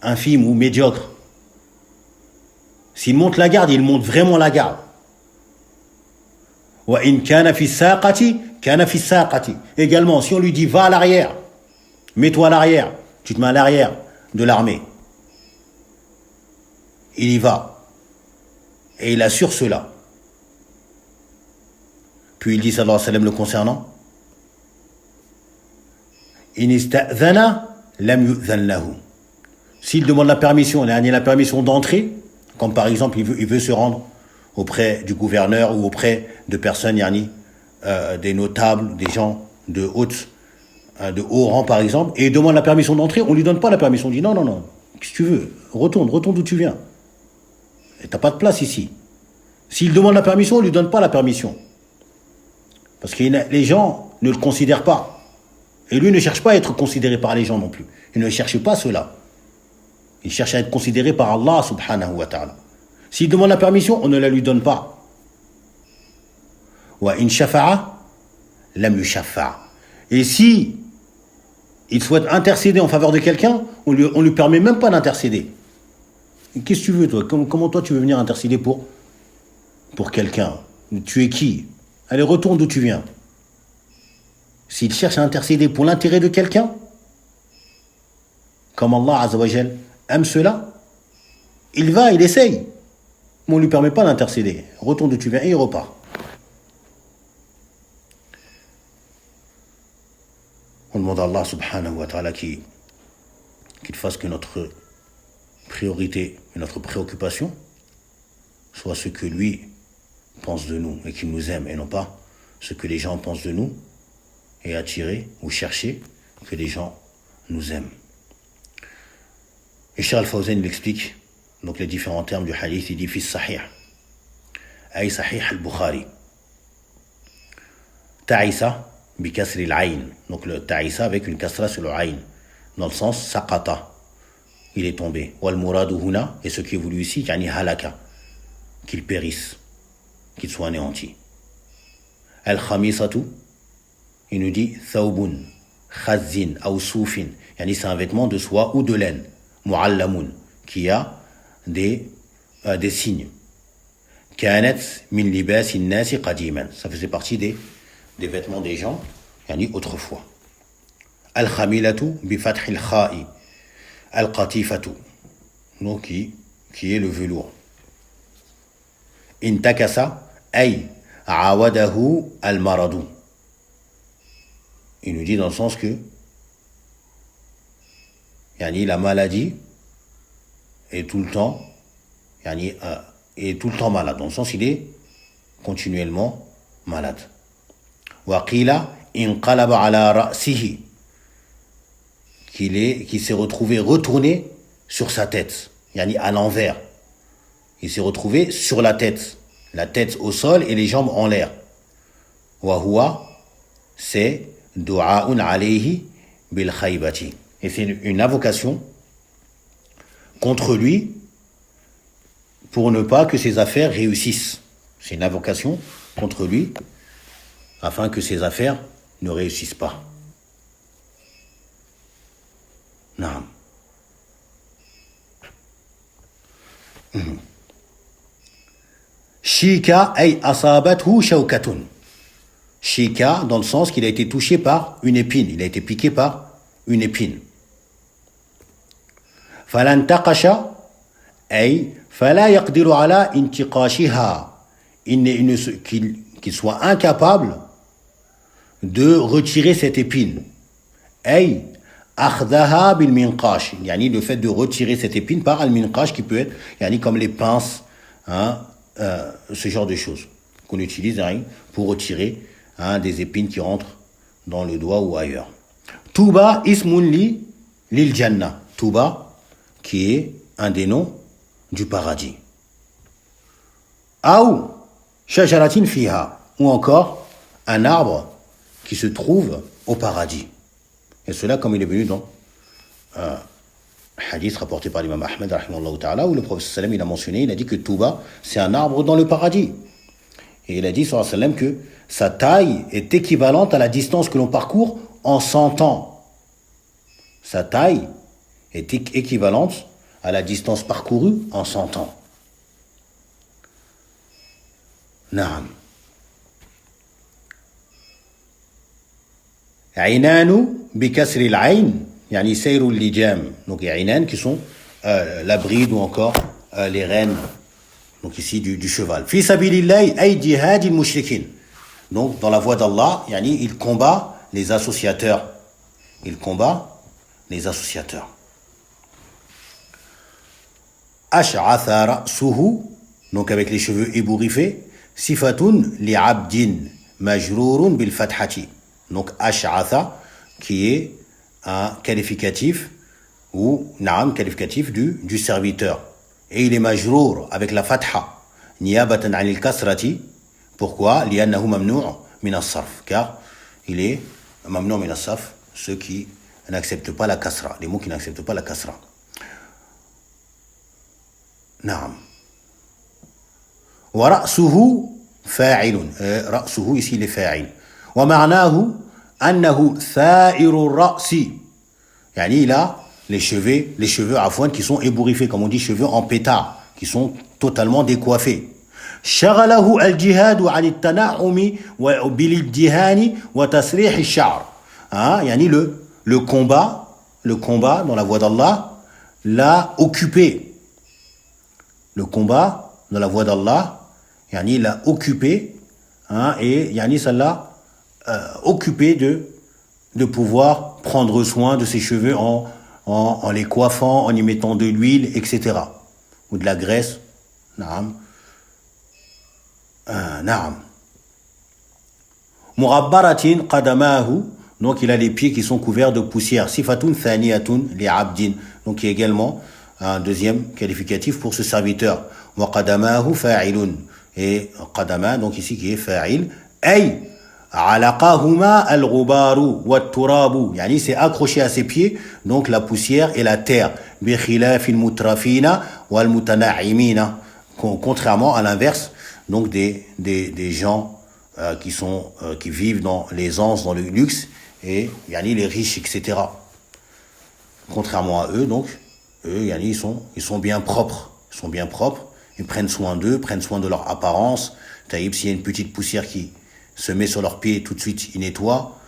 infime ou médiocre. S'il monte la garde, il monte vraiment la garde. Également, si on lui dit va à l'arrière, mets-toi à l'arrière, tu te mets à l'arrière de l'armée. Il y va. Et il assure cela. Puis il dit, sallallahu alayhi wa sallam, le concernant, in ista'dhana lam yu'dhan lahu. S'il demande la permission, la permission d'entrer, comme par exemple il veut se rendre auprès du gouverneur ou auprès de personnes, des notables, des gens de haut rang par exemple, et il demande la permission d'entrer, on lui donne pas la permission, on dit non, qu'est-ce que tu veux, retourne d'où tu viens. Et t'as pas de place ici. S'il demande la permission, on lui donne pas la permission. Parce que les gens ne le considèrent pas. Et lui ne cherche pas à être considéré par les gens non plus. Il ne cherche pas cela. Il cherche à être considéré par Allah subhanahu wa ta'ala. S'il demande la permission, on ne la lui donne pas. Wa in shafa'a lam yushaffa'. Et si il souhaite intercéder en faveur de quelqu'un, on lui permet même pas d'intercéder. Qu'est-ce que tu veux toi? Comment toi tu veux venir intercéder pour quelqu'un? Tu es qui? Allez, retourne d'où tu viens. S'il cherche à intercéder pour l'intérêt de quelqu'un, comme Allah Azza wa Jal aime cela, il essaye. Mais on ne lui permet pas d'intercéder. Retourne d'où tu viens et il repart. On demande à Allah subhanahu wa ta'ala qu'il fasse que notre priorité et notre préoccupation soit ce que lui pense de nous et qu'il nous aime et non pas ce que les gens pensent de nous et attirer ou chercher que les gens nous aiment. Et Cheikh Al-Fawzan il explique donc les différents termes du hadith. Il dit fi sahih ay sahih al-Bukhari ta'isa bi kasri al-ayn, donc le ta'isa avec une kasra sur le ayn, dans le sens saqata, il est tombé, wal muradu huna, et ce qui est voulu ici yani halaka, qu'il périsse, qu'il soit anéanti. Al-khamisatu, il nous dit thawbun khazin ou soufin, yani c'est un vêtement de soie ou de laine, mu'allamun, qui a des signes. Kanat min libas an-nas qadiman, ça faisait partie des vêtements des gens, yani autrefois. Al-khamilatu bi fath al-kha'i, al-qatifatu, donc qui est le velours. Intakasa ay awadahu al-maradu. Il nous dit dans le sens que yani la maladie est tout le temps malade, dans le sens il est continuellement malade. Wa qila inqalaba ala ra'sihi, qui s'est retrouvé retourné sur sa tête, yani à l'envers. Il s'est retrouvé sur la tête au sol et les jambes en l'air. Wa huwa, c'est du'aun alayhi bil khaybati, et c'est une invocation contre lui pour ne pas que ses affaires réussissent. C'est une invocation contre lui afin que ses affaires ne réussissent pas. Non. Shika ay asabathu shawkatun. Shika dans le sens qu'il a été touché par une épine, il a été piqué par une épine. Falantaqasha ay fala yaqdiru ala intiqashiha, qu'il soit incapable de retirer cette épine. Ay akhdaha bil minqash, yani le fait de retirer cette épine par al minqash, qui peut être yani comme les pinces, ce genre de choses qu'on utilise pour retirer des épines qui rentrent dans le doigt ou ailleurs. Touba ismun lil jannah, Touba qui est un des noms du paradis. Aou shajaratin fiha, ou encore un arbre qui se trouve au paradis. Et cela comme il est venu dans Hadith rapporté par l'imam Ahmed, rahimahullah ta'ala, où le prophète sallam il a mentionné, il a dit que Touba, c'est un arbre dans le paradis. Et il a dit, sallallahu alayhi wa sallam, que sa taille est équivalente à la distance que l'on parcourt en 100 ans. Sa taille est équivalente à la distance parcourue en 100 ans. Naam. Aynanu bi kasri al-ayn, yani sayru al-lijam. Donc, il y a aynan qui sont la bride ou encore les rênes. Donc, ici, du cheval. Fi sabilillahi ay jihad al-mushrikin. Donc, dans la voie d'Allah, yani, il combat les associateurs. Il combat les associateurs. Ash'atha ra'suhu, donc avec les cheveux ébouriffés. Sifatun li'abdin majrourun bil fathati. Donc ash'atha qui est un qualificatif ou na'am qualificatif du serviteur. Et il est majrour avec la fatha. Niyabatan 'anil kasrati. Pourquoi? Li'annahu mamnu' min as-sarf. Car il est mamnu' min as-sarf, ceux qui n'acceptent pas la kasra, les mots qui n'acceptent pas la kasra. Naam. ورأسه فاعل رأسه ici il est فاعل ومعناه أنه ثائر الرأس يعني il a les cheveux عفوا qui sont ébouriffés comme on dit cheveux en pétard qui sont totalement décoiffés شغله الجهاد عن التنعم بالادهان وتسريح الشعر يعني le combat dans la voie d'Allah l'a occupé. Le combat dans la voie d'Allah yani l'a occupé, et yani ça l'a occupé de pouvoir prendre soin de ses cheveux en les coiffant, en y mettant de l'huile, etc. Ou de la graisse. Naam. Naam. Murabbaratin qadamahu, donc il a les pieds qui sont couverts de poussière. Sifatun thaniyatun li'abdin, donc qui est également un deuxième qualificatif pour ce serviteur. Wa qadamahu fa'ilun. Et qadama, donc ici qui est fa'il, ay alaqahuma al-ghubaru wa turabu, yani c'est accroché à ses pieds donc la poussière et la terre, bi khilafil mutrafina wal mutana'imina, contrairement à l'inverse donc des gens qui vivent dans l'aisance, dans le luxe, et yani les riches, etc. Contrairement à eux, donc eux yani ils sont bien propres, ils prennent soin d'eux, prennent soin de leur apparence. Taïb, s'il y a une petite poussière qui se met sur leurs pieds, tout de suite, il nettoie,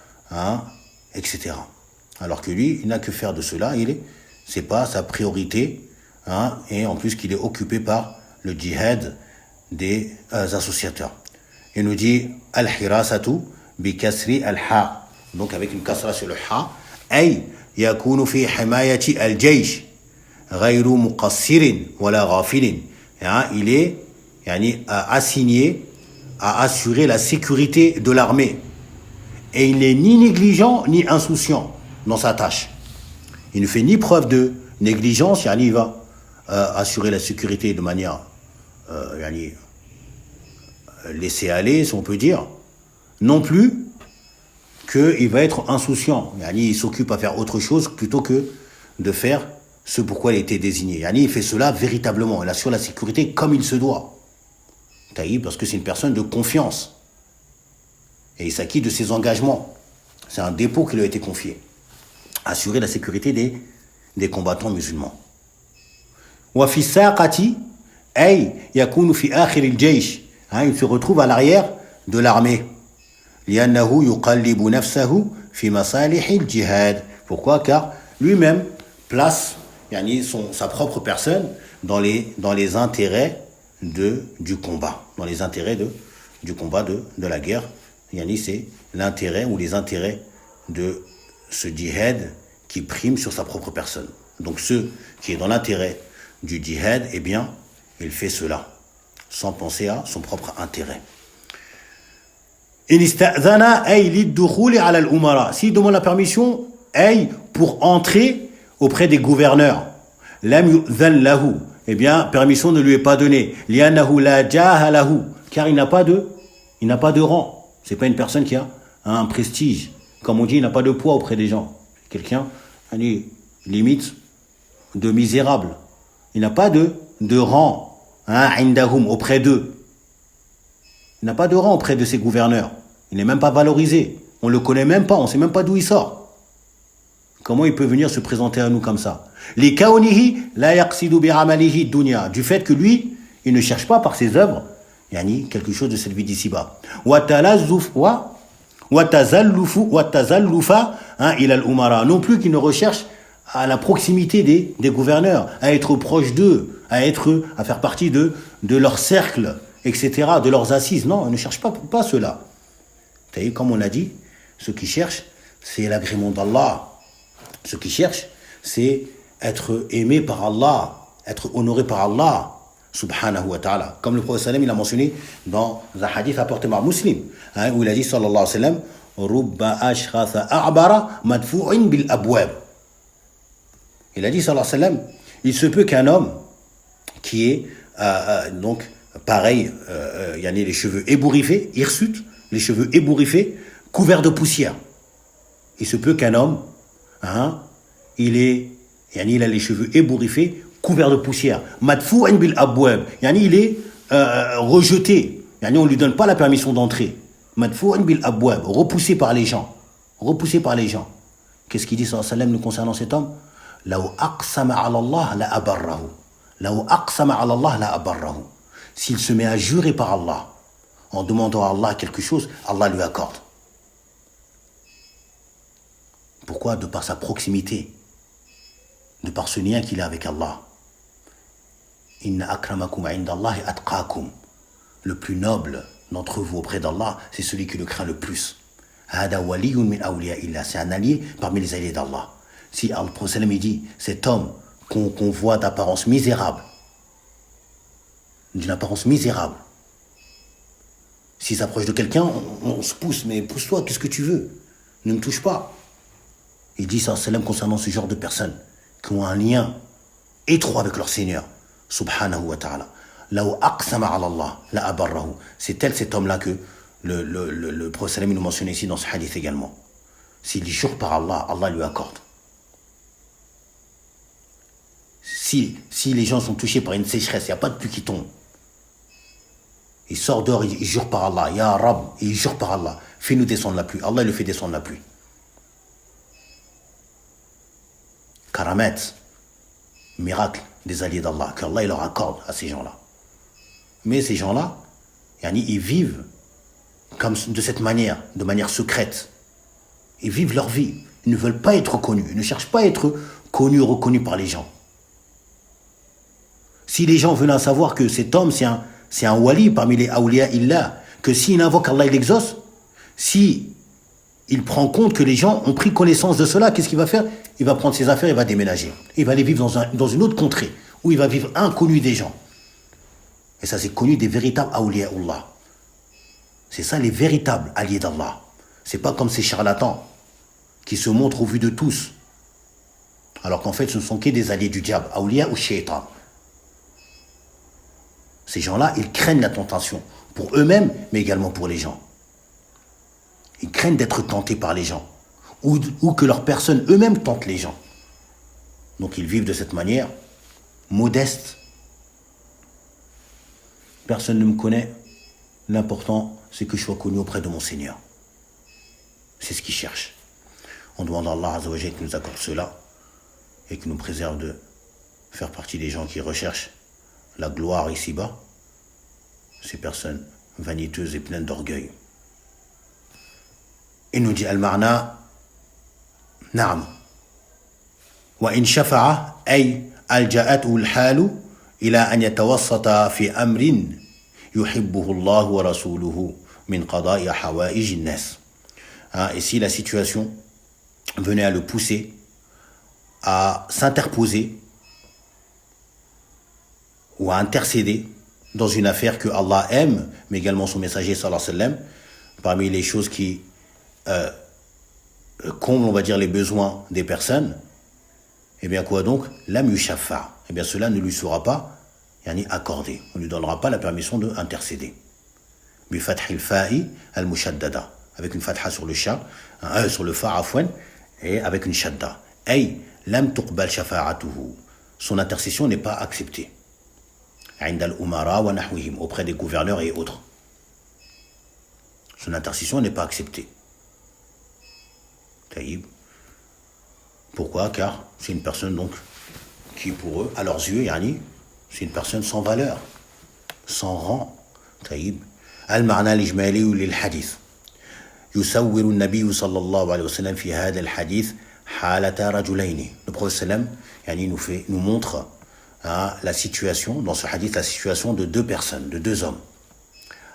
etc. Alors que lui, il n'a que faire de cela, c'est pas sa priorité, et en plus qu'il est occupé par le djihad des associateurs. Il nous dit, al-hirasatu bi kasri al-ha, donc avec une kasra sur le ha, ay yakunu fi himayati al-jaysh, ghayru muqassirin wala ghafilin. Il est assigné à assurer la sécurité de l'armée. Et il n'est ni négligent ni insouciant dans sa tâche. Il ne fait ni preuve de négligence, il va assurer la sécurité de manière laisser aller, si on peut dire. Non plus qu'il va être insouciant. Il s'occupe à faire autre chose plutôt que de faire ce pourquoi il a été désigné. Il fait cela véritablement. Il assure la sécurité comme il se doit. Parce que c'est une personne de confiance. Et il s'acquitte de ses engagements. C'est un dépôt qui lui a été confié. Assurer la sécurité des combattants musulmans. Wa fi saqati ay yakunu fi akhir al-jaysh. Il se retrouve à l'arrière de l'armée. Li'annahu yuqallibu nafsahu fi masalih al-jihad. Pourquoi? Car lui-même place sa propre personne dans les intérêts du combat, dans les intérêts du combat de la guerre. C'est l'intérêt ou les intérêts de ce djihad qui prime sur sa propre personne. Donc ceux qui est dans l'intérêt du djihad, eh bien, il fait cela sans penser à son propre intérêt. S'il demande la permission, pour entrer auprès des gouverneurs, lam yu'dhan lahu, eh bien, permission ne lui est pas donnée. Li'annahu la jaha lahu, car il n'a pas de rang. C'est pas une personne qui a un prestige. Comme on dit, il n'a pas de poids auprès des gens. Quelqu'un, limite, de misérables. Il n'a pas de rang, indahum, auprès d'eux. Il n'a pas de rang auprès de ses gouverneurs. Il n'est même pas valorisé. On ne le connaît même pas, on ne sait même pas d'où il sort. Comment il peut venir se présenter à nous comme ça? Les kaunihi la yaqsidu bi amalihi dunya, du fait que lui, il ne cherche pas par ses œuvres, yani quelque chose de cette vie d'ici-bas. Wa tazallufa ila al-umara, non plus qu'il ne recherche à la proximité des gouverneurs, à être proche d'eux, à faire partie de leur cercle, etc., de leurs assises. Non, il ne cherche pas cela. Vous voyez, comme on l'a dit, ce qui cherche, c'est l'agrément d'Allah. Ce qui cherche, c'est être aimé par Allah, être honoré par Allah, subhanahu wa ta'ala. Comme le prophète sallam, il a mentionné dans un hadith apporté par Muslim, où il a dit, sallallahu alayhi wa sallam, Rubba ashkhatha a'bara madfu'in bil abwab. Il a dit, sallallahu alayhi wa sallam, il se peut qu'un homme qui est, donc, pareil, il y a les cheveux ébouriffés, hirsutes, les cheveux ébouriffés, couverts de poussière. Il se peut qu'un homme, il a les cheveux ébouriffés, couverts de poussière. Madfou'in bil abwab. Il est rejeté. On ne lui donne pas la permission d'entrer. Madfou'in bil abwab. Repoussé par les gens. Repoussé par les gens. Qu'est-ce qu'il dit sallallahu alayhi wa sallam concernant cet homme? Law aqsama ala Allah la abarrahu. Law aqsama ala Allah la abarrahu. S'il se met à jurer par Allah, en demandant à Allah quelque chose, Allah lui accorde. Pourquoi? De par sa proximité, de par ce lien qu'il a avec Allah. Inna akramakum indallahi atqakum. Le plus noble d'entre vous auprès d'Allah, c'est celui qui le craint le plus. Hada waliyun min awliya illah. C'est un allié parmi les alliés d'Allah. Si le prophète dit, cet homme qu'on voit d'apparence misérable, d'une apparence misérable, s'il s'approche de quelqu'un, on se pousse, mais pousse-toi, qu'est-ce que tu veux? Ne me touche pas. Il dit ça concernant ce genre de personnes qui ont un lien étroit avec leur Seigneur, subhanahu wa ta'ala. Law aqsama ala Allah la abarrahu. C'est tel cet homme-là que le prophète nous mentionne ici dans ce hadith également. S'il jure par Allah, Allah lui accorde. Si les gens sont touchés par une sécheresse, il n'y a pas de pluie qui tombe. Il sort dehors, il jure par Allah, Ya Rab, et il jure par Allah, fais-nous descendre la pluie. Allah il le fait descendre la pluie. Karamet, miracle des alliés d'Allah, qu'Allah il leur accorde à ces gens-là. Mais ces gens-là, ils vivent comme de cette manière, de manière secrète. Ils vivent leur vie. Ils ne veulent pas être connus. Ils ne cherchent pas à être connus, reconnus par les gens. Si les gens veulent savoir que cet homme, c'est un wali parmi les awliya illah, que s'il invoque Allah, il exauce, si il prend compte que les gens ont pris connaissance de cela, qu'est-ce qu'il va faire? Il va prendre ses affaires, il va déménager. Il va aller vivre dans une autre contrée, où il va vivre inconnu des gens. Et ça, c'est connu des véritables awliya Allah. C'est ça, les véritables alliés d'Allah. C'est pas comme ces charlatans qui se montrent au vu de tous. Alors qu'en fait, ce ne sont que des alliés du diable, awliya ou shaitan. Ces gens-là, ils craignent la tentation, pour eux-mêmes, mais également pour les gens. Ils craignent d'être tentés par les gens, ou que leurs personnes eux-mêmes tentent les gens. Donc ils vivent de cette manière, modeste. Personne ne me connaît. L'important, c'est que je sois connu auprès de mon Seigneur. C'est ce qu'ils cherchent. On demande à Allah Azza wa Jalla qu'il nous accorde cela et qu'il nous préserve de faire partie des gens qui recherchent la gloire ici-bas, ces personnes vaniteuses et pleines d'orgueil. Il nous dit al-ma'na, na'am. Wa in shafa'a ay alja'atu al-halu ila an yatawassata fi amrin yuhibbuhu Allah wa rasuluhu min qada'i hawaïj an-nas. Et si la situation venait à le pousser à s'interposer ou à intercéder dans une affaire que Allah aime, mais également son messager sallallahu alayhi wa sallam, parmi les choses qui comblent, on va dire, les besoins des personnes, eh bien quoi donc? Lam yushaffa. Eh bien cela ne lui sera pas accordé. On ne lui donnera pas la permission d'intercéder. Bi fathil fa'i al-mushaddada. Avec une fatha sur le sur le fa afwan, et avec une shadda. Ay lam tuqbal shafa'atuhu. son intercession n'est pas acceptée. Auprès des gouverneurs et autres. Son intercession n'est pas acceptée. Taïb. Pourquoi? Car c'est une personne donc qui pour eux, à leurs yeux, c'est une personne sans valeur, sans rang. Taïb. المعنى الإجمالي للحديث يصور النبي صلى الله عليه وسلم في هذا الحديث حالة رجلين. Le prophète sallam nous montre la situation, dans ce hadith, la situation de deux personnes, de deux hommes.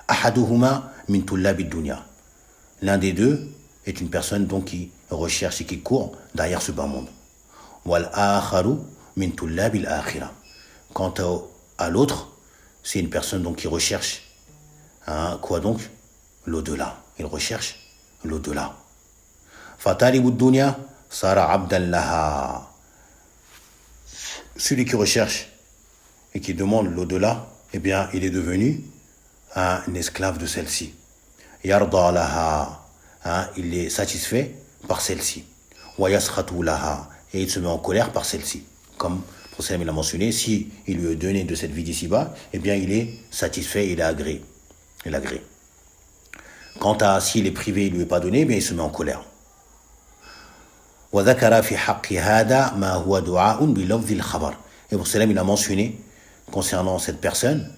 أحدهما من طلاب الدنيا. L'un des deux est une personne donc qui recherche et qui court derrière ce bas monde. والآخر من طلاب الآخرة. Quant à l'autre, c'est une personne donc qui recherche quoi donc? L'au-delà. Il recherche l'au-delà. فطالب الدنيا صار عبدا لها. Celui qui recherche et qui demande l'au-delà, eh bien, il est devenu un esclave de celle-ci. Yarda laha. Il est satisfait par celle-ci. Wa yaskhatu laha. Et il se met en colère par celle-ci. Comme le prophète l'a mentionné, si il lui est donné de cette vie d'ici-bas, eh bien, il est satisfait, il est agré. Il agrée. Quant à s'il est privé, il ne lui est pas donné, eh bien, il se met en colère. وذكر في حق هذا ما هو دعاء بلفظ الخبر. Et pour cela, il a mentionné, concernant cette personne,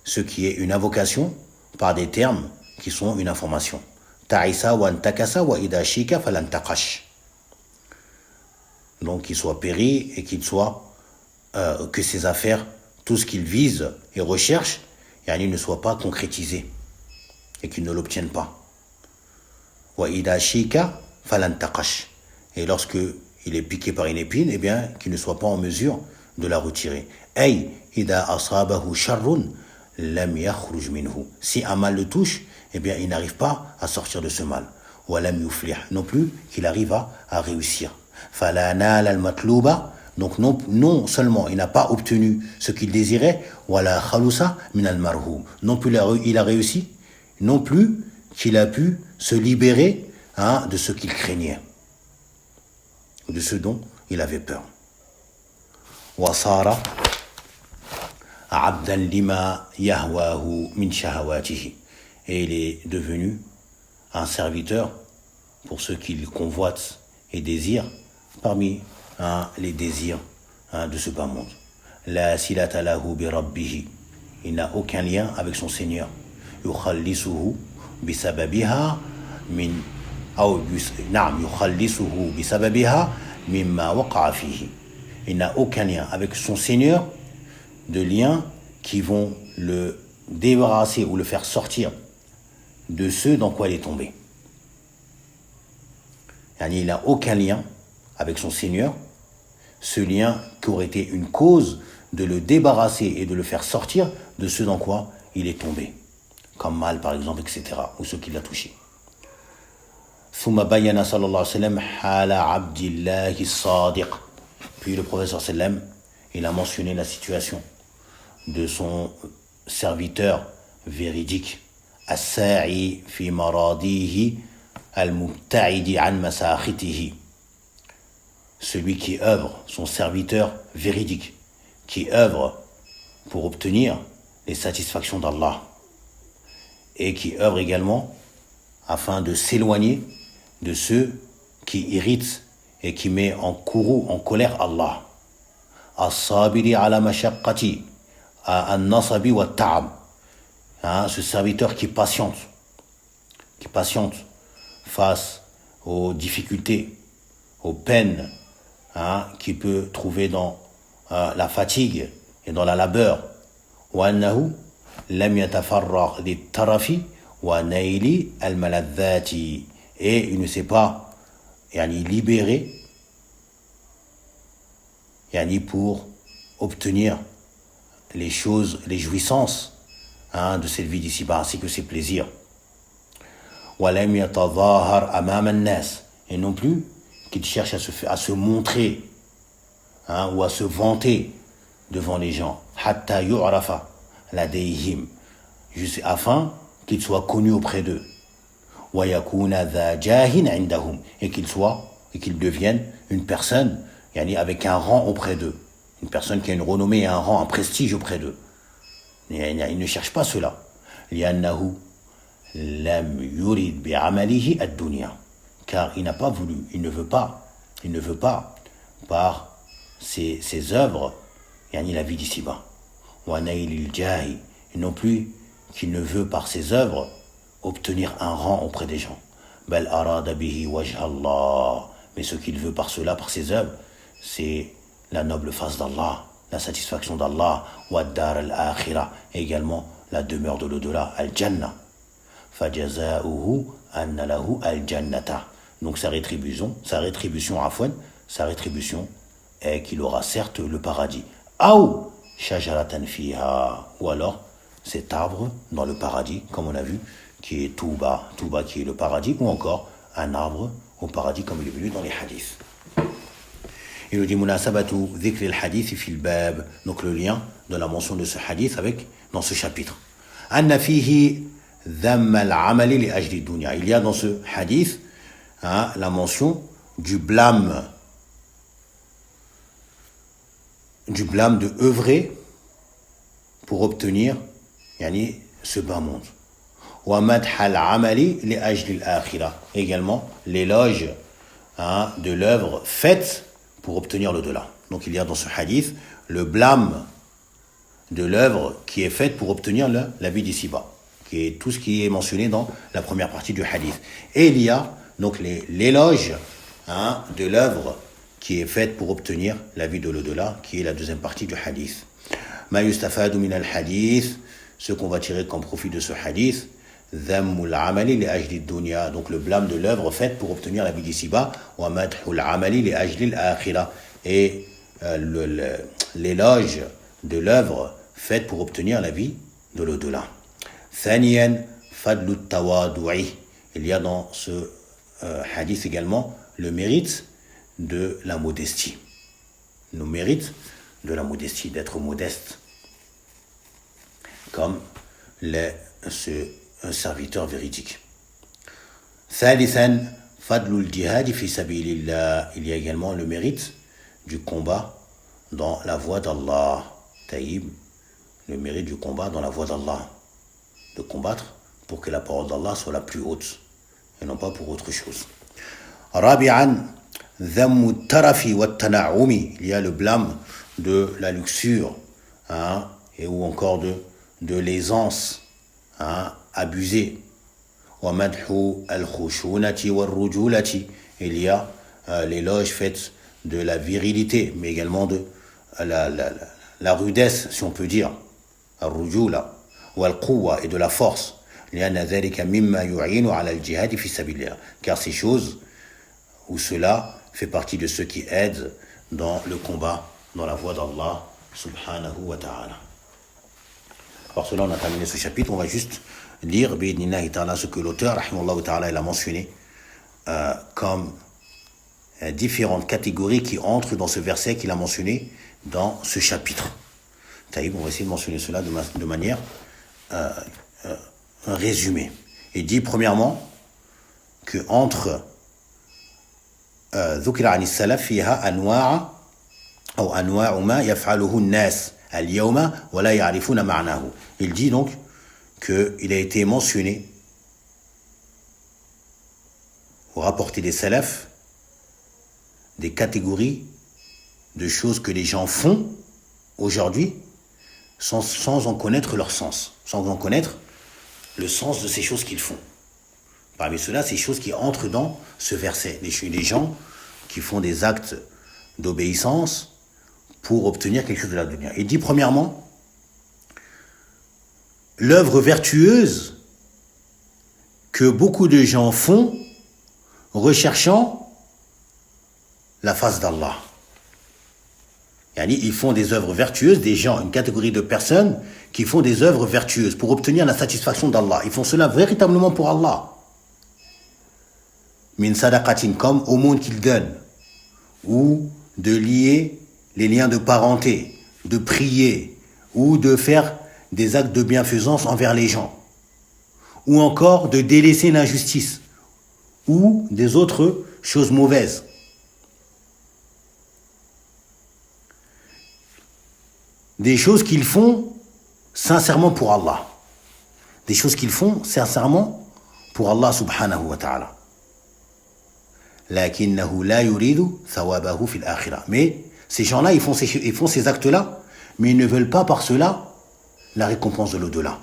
ce qui est une invocation par des termes qui sont une information. Ta'isa wa antakasa wa idha shika falantaqash. Donc qu'il soit péri et qu'il soit que ses affaires, tout ce qu'il vise et recherche, il ne soit pas concrétisé et qu'il ne l'obtienne pas. Wa idha shika falantaqash. Et lorsque il est piqué par une épine, eh bien, qu'il ne soit pas en mesure de la retirer. Ay, ida asabahu sharrun lam yakhruj minhu. Si un mal le touche, eh bien, il n'arrive pas à sortir de ce mal. Wa lam yuflih. Non plus qu'il arrive à réussir. Fala nal al matluba. Donc non seulement il n'a pas obtenu ce qu'il désirait, wala khalusa min al marhum. Non plus il a réussi, non plus qu'il a pu se libérer de ce qu'il craignait, de ce dont il avait peur. Wasara abdan lima yahwahu min shahawatihi. Et il est devenu un serviteur pour ceux qu'il convoite et désire parmi les désirs de ce bas monde. La silata lahu bi rabbihi. Il n'a aucun lien avec son Seigneur. Yukhallisuhu bisababiha min يخلصه بسببها مما وقع فيه. Il n'a aucun lien avec son Seigneur, de liens qui vont le débarrasser ou le faire sortir de ce dans quoi il est tombé. Il n'a aucun lien avec son Seigneur, ce lien qui aurait été une cause de le débarrasser et de le faire sortir de ce dans quoi il est tombé, comme mal par exemple, etc., ou ce qui l'a touché. ثم بين صلى الله عليه وسلم حال عبد الله الصادق. Puis le prophète صلى الله عليه وسلم, il a mentionné la situation de son serviteur véridique, الساعي في مراضيه المبتعد عن مساخطه. Celui qui œuvre, son serviteur véridique, qui œuvre pour obtenir les satisfactions d'Allah et qui œuvre également afin de s'éloigner de ceux qui irritent et qui met en courroux, en colère Allah. As-sabiri ala mashaqqati, an-nasabi wa ta'ab. Ce serviteur qui patiente face aux difficultés, aux peines qu'il peut trouver dans la fatigue et dans la labeur. Wa annahu lam yatafarragh lit-tarafi wa naili al-maladhati. Et il ne s'est pas libéré pour obtenir les choses, les jouissances de cette vie d'ici-bas, ainsi que ses plaisirs. وَلَمْ يَتَظَاهَرْ أَمَامَ النَّاسِ. Et non plus qu'il cherche à se montrer ou à se vanter devant les gens. حَتَّى يُعْرَفَ لَدَيْهِمْ. Juste afin qu'il soit connu auprès d'eux. وَيَكُونَ ذَا جَاهٍ عِنْدَهُمْ. Et qu'il devienne une personne avec un rang auprès d'eux. Une personne qui a une renommée, un rang, un prestige auprès d'eux. Il ne cherche pas cela. لأنه لم يرد بعمله الدنيا. Car il n'a pas voulu, il ne veut pas par ses œuvres, la vie d'ici-bas. Et non plus qu'il ne veut par ses œuvres obtenir un rang auprès des gens. Mais ce qu'il veut par cela, par ses œuvres, c'est la noble face d'Allah, la satisfaction d'Allah, et également la demeure de l'au-delà, al-Jannah. Donc sa rétribution est qu'il aura certes le paradis. Ou alors cet arbre dans le paradis, comme on a vu, qui est Touba qui est le paradis, ou encore un arbre au paradis, comme il est venu dans les hadiths. Il nous dit munasabatu dhikr al-hadith fi al-bab, donc le lien de la mention de ce hadith dans ce chapitre. Anna fihi dhamm al-amali li ajli dunya. Il y a dans ce hadith la mention du blâme de œuvrer pour obtenir ce bas monde. Wa madh al-amali li ajli al-akhirah. Également l'éloge de l'œuvre faite pour obtenir l'au-delà. Donc il y a dans ce hadith le blâme de l'œuvre qui est faite pour obtenir la vie d'ici-bas, qui est tout ce qui est mentionné dans la première partie du hadith. Et il y a donc l'éloge de l'œuvre qui est faite pour obtenir la vie de l'au-delà, qui est la deuxième partie du hadith. Ma yustafadu min al-hadith, ce qu'on va tirer comme profit de ce hadith, dhammul amali li ajli dunya, donc le blâme de l'œuvre faite pour obtenir la vie d'ici-bas, wa madhul amali li ajli al-akhirah, et l'éloge de l'œuvre faite pour obtenir la vie de l'au-delà. Thaniyan fadlu tawadu'i, il y a dans ce hadith également le mérite de la modestie. Le mérite de la modestie, d'être modeste, comme un serviteur véridique. Thalithan fadlul jihad fi sabilillah, il y a également le mérite du combat dans la voie d'Allah. Taïb, le mérite du combat dans la voie d'Allah, de combattre pour que la parole d'Allah soit la plus haute et non pas pour autre chose. Rabi'an dhammu tarafi wa tana'umi, il y a le blâme de la luxure et ou encore de l'aisance abusée. Wa madhu al-khushunati wa rujulati, il y a l'éloge fait de la virilité, mais également de la rudesse, si on peut dire, al-rujula wa al-quwwa, et de la force. لأن ذلك مما يعين على الجهاد في سبيل الله, car ces choses ou cela fait partie de ceux qui aident dans le combat dans la voie d'Allah subhanahu wa ta'ala. Par cela, on a terminé ce chapitre. On va juste lire bi'idnillahi ta'ala ce que l'auteur rahimahullah ta'ala il a mentionné comme différentes catégories qui entrent dans ce verset qu'il a mentionné dans ce chapitre. Taïb, on va essayer de mentionner cela de manière résumée. Il dit premièrement que entre ذكر عن السلف فيها أنواع ما يفعله الناس اليوم ولا يعرفون معناه. Il dit donc qu'il a été mentionné ou rapporté des salafs des catégories de choses que les gens font aujourd'hui sans en connaître leur sens, sans en connaître le sens de ces choses qu'ils font. Parmi cela, ces choses qui entrent dans ce verset. Les gens qui font des actes d'obéissance pour obtenir quelque chose de la dunya. Il dit premièrement, l'œuvre vertueuse que beaucoup de gens font recherchant la face d'Allah. Ils font des œuvres vertueuses, des gens, une catégorie de personnes qui font des œuvres vertueuses pour obtenir la satisfaction d'Allah. Ils font cela véritablement pour Allah. Min sadaqatin, comme au monde qu'ils donnent, ou de lier les liens de parenté, de prier, ou de faire des actes de bienfaisance envers les gens, ou encore de délaisser l'injustice, ou des autres choses mauvaises. des choses qu'ils font sincèrement pour Allah. Des choses qu'ils font sincèrement pour Allah subhanahu wa ta'ala. لكنه لا يريد ثوابه في الآخرة. Mais ces gens-là, ils font ces actes-là, mais ils ne veulent pas par cela la récompense de l'au-delà.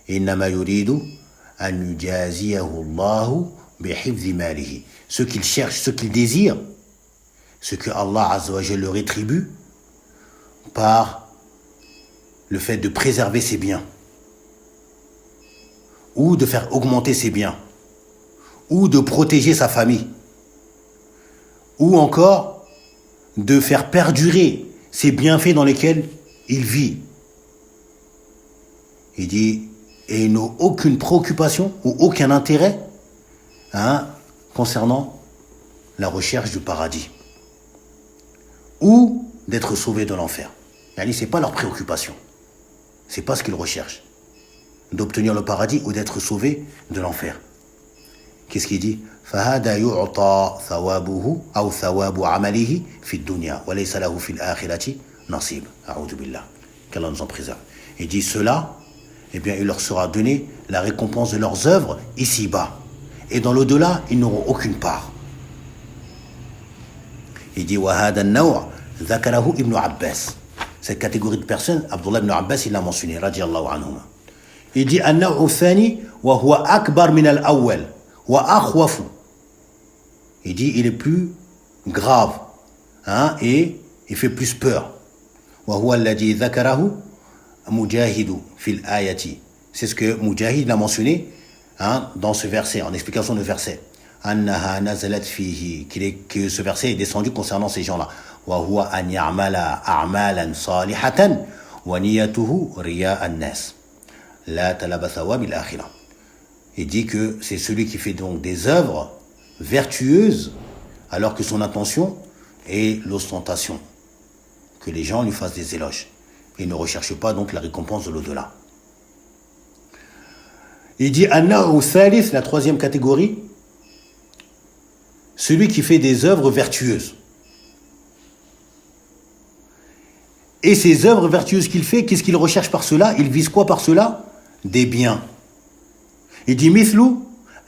إنما يريد أن يجازيه الله بحفظ ماله. Ce qu'ils cherchent, ce qu'ils désirent, ce que Allah Azza wa Jalla leur rétribue par le fait de préserver ses biens, ou de faire augmenter ses biens, ou de protéger sa famille, ou encore de faire perdurer ces bienfaits dans lesquels il vit. Il dit, et ils n'ont aucune préoccupation ou aucun intérêt concernant la recherche du paradis ou d'être sauvé de l'enfer. Ce n'est pas leur préoccupation. Ce n'est pas ce qu'ils recherchent. D'obtenir le paradis ou d'être sauvé de l'enfer. Qu'est-ce qu'il dit? فَهَذَا يُعْطَى ثَوَابُهُ أَوْ ثَوَابُ عَمَلِهِ فِي الدُّنْيَا وَلَيْسَ لَهُ فِي الْآخِرَةِ نَصِيبٌ. أعوذ بالله. Qu'Allah nous en préserve. Il dit cela, eh bien, il leur sera donné la récompense de leurs œuvres ici-bas. Et dans l'au-delà, ils n'auront aucune part. Il dit وَهَذَا النَّوْعَ ذَكَرَهُ ابن عباس. Cette catégorie de personnes, Abdullah ibn Abbas, il l'a mentionné, radiyallahu anhuma. Il dit النوع الثاني وهو أكبر من الأول وأخوف. Il dit il est plus grave et il fait plus peur. وهو الذي ذكره مجاهد في الآية. C'est ce que Mujahid l'a mentionné dans ce verset, en explication de verset. أنها نزلت فيه, que ce verset est descendu concernant ces gens-là. وهو أن يعمل أعمالا صالحة ونيته رياء الناس لا طلب ثواب الآخرة. Il dit que c'est celui qui fait donc des œuvres vertueuses alors que son intention est l'ostentation, que les gens lui fassent des éloges et ne recherche pas donc la récompense de l'au-delà. Il dit النوع الثالث, la troisième catégorie, celui qui fait des œuvres vertueuses. Et ces œuvres vertueuses qu'il fait, qu'est-ce qu'il recherche par cela? Il vise quoi par cela? Des biens. Il dit mithlu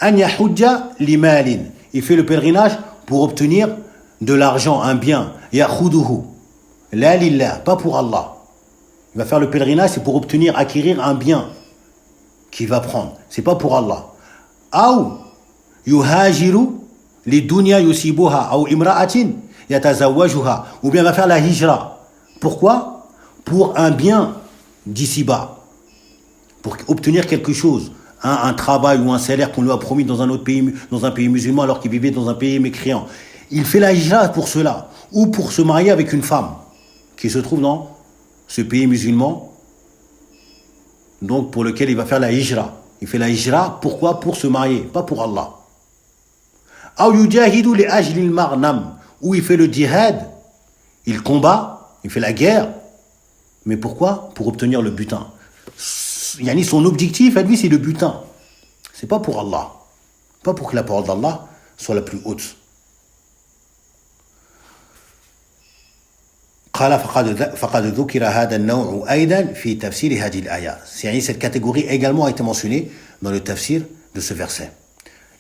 an yahujja limalin. Il fait le pèlerinage pour obtenir de l'argent, un bien. Yakhuduhu la lillah, pas pour Allah. Il va faire le pèlerinage, c'est pour obtenir, acquérir un bien qu'il va prendre. C'est pas pour Allah. Ou yuhajiru lidunya yusibuha ou imra'atin yatazawajuha. Ou bien il va faire la hijra. Pourquoi? Pour un bien d'ici-bas. Pour obtenir quelque chose. Un travail ou un salaire qu'on lui a promis dans un autre pays, dans un pays musulman alors qu'il vivait dans un pays mécréant. Il fait la hijra pour cela. Ou pour se marier avec une femme qui se trouve dans ce pays musulman, donc pour lequel il va faire la hijra. Il fait la hijra, pourquoi? Pour se marier, pas pour Allah. Ou il fait le djihad, il combat, il fait la guerre, mais pourquoi? Pour obtenir le butin. Son objectif à lui, c'est le butin. C'est pas pour Allah, pas pour que la parole d'Allah soit la plus haute. قال فقد ذكر هذا النوع أيضا في تفسير هذه الآية. Cette catégorie également a été mentionnée dans le tafsir de ce verset.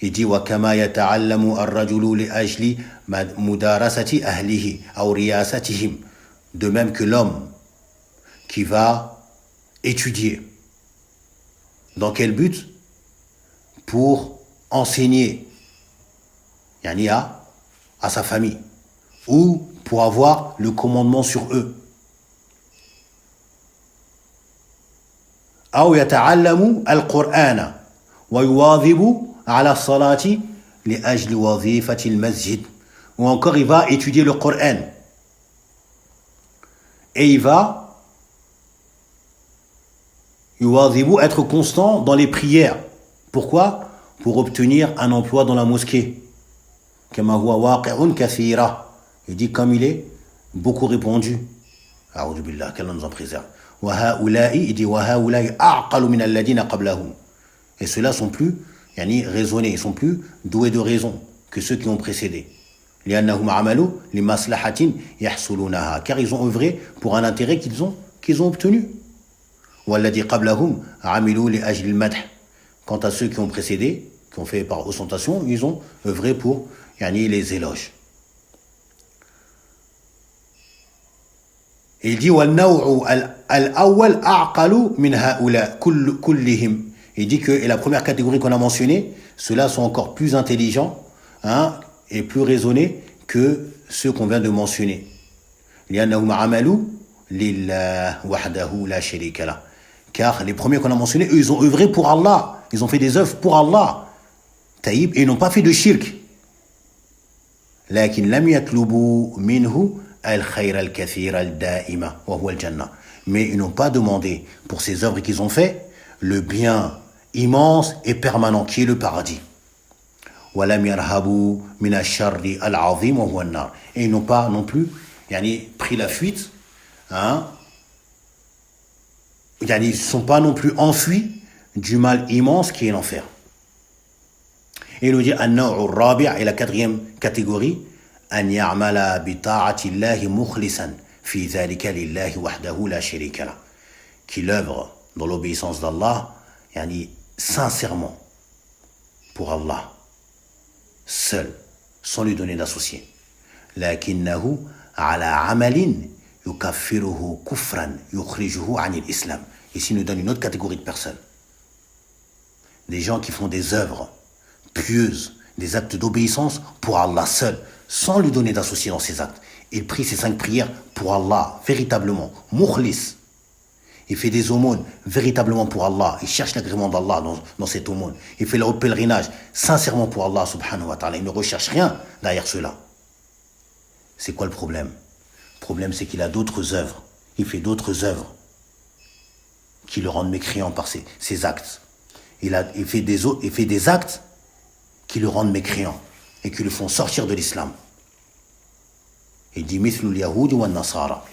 Il dit وكما يتعلم الرجل لأجل مدارسة أهله أو رياستهم. De même que l'homme qui va étudier. Dans quel but? Pour enseigner à sa famille ou pour avoir le commandement sur eux. أو يتعلم القرآن ويواظب على الصلاة لأجل وظيفة المسجد. Ou encore il va étudier le Coran et il va يواظب, être constant dans les prières. Pourquoi? Pour obtenir un emploi dans la mosquée. كما هو واقع كثيرا. Il dit comme il est beaucoup répandu. A'udhu billah, qu'Allah nous en préserve. Il dit et ceux-là sont plus raisonnés, ils sont plus doués de raison que ceux qui ont précédé. لأنهم عملوا لمصلحة يحصلونها, car ils ont œuvré pour un intérêt qu'ils ont obtenu. والذي قبلهم عملوا لأجل المدح. Quant à ceux qui ont précédé, qui ont fait par ostentation, ils ont œuvré pour les éloges. Et il dit وَالنَّوْعُ الْأَوَّلْ أَعْقَلُ مِنْ هَؤُلَاء كُلِّهِمْ. Il dit que, et la première catégorie qu'on a mentionnée, ceux-là sont encore plus intelligents et plus raisonnés que ceux qu'on vient de mentionner. لِأَنَّهُمْ عَمَلُوا لِلَّهِ وَحْدَهُ لَا شَرِيكَ لَهُ. Car les premiers qu'on a mentionnés, eux, ils ont œuvré pour Allah. Ils ont fait des œuvres pour Allah. Taïb, et ils n'ont pas fait de shirk. لكن لم يطلبوا منه الخير الكثير الدائم وهو الجنة. Mais ils n'ont pas demandé pour ces œuvres qu'ils ont fait le bien immense et permanent qui est le paradis. ولم يرهبوا من الشر العظيم وهو النار. Et ils n'ont pas non plus pris la fuite. Ils ne sont pas non plus enfuis du mal immense qui est l'enfer. Et il nous dit النوع الرابع, et la quatrième catégorie, أن يعمل بطاعة الله مخلصا في ذلك لله وحده لا شريك له. Qu'il œuvre dans l'obéissance d'Allah, sincèrement pour Allah, seul, sans lui donner d'associé. لكنه على عمل يكفره كفرا يخرجه عن الإسلام. Ici, il nous donne une autre catégorie de personnes. Des gens qui font des œuvres pieuses, des actes d'obéissance pour Allah seul, sans lui donner d'associé dans ses actes. Il prie ses 5 prières pour Allah, véritablement, mukhlis. Il fait des aumônes véritablement pour Allah. Il cherche l'agrément d'Allah dans cette aumône. Il fait le pèlerinage sincèrement pour Allah subhanahu wa ta'ala. Il ne recherche rien derrière cela. C'est quoi le problème? Le problème, c'est qu'il a d'autres œuvres. Il fait d'autres œuvres qui le rendent mécréant par ses actes. Il fait des actes qui le rendent mécréant et qui le font sortir de l'islam. Il dit مثل اليهود والنصارى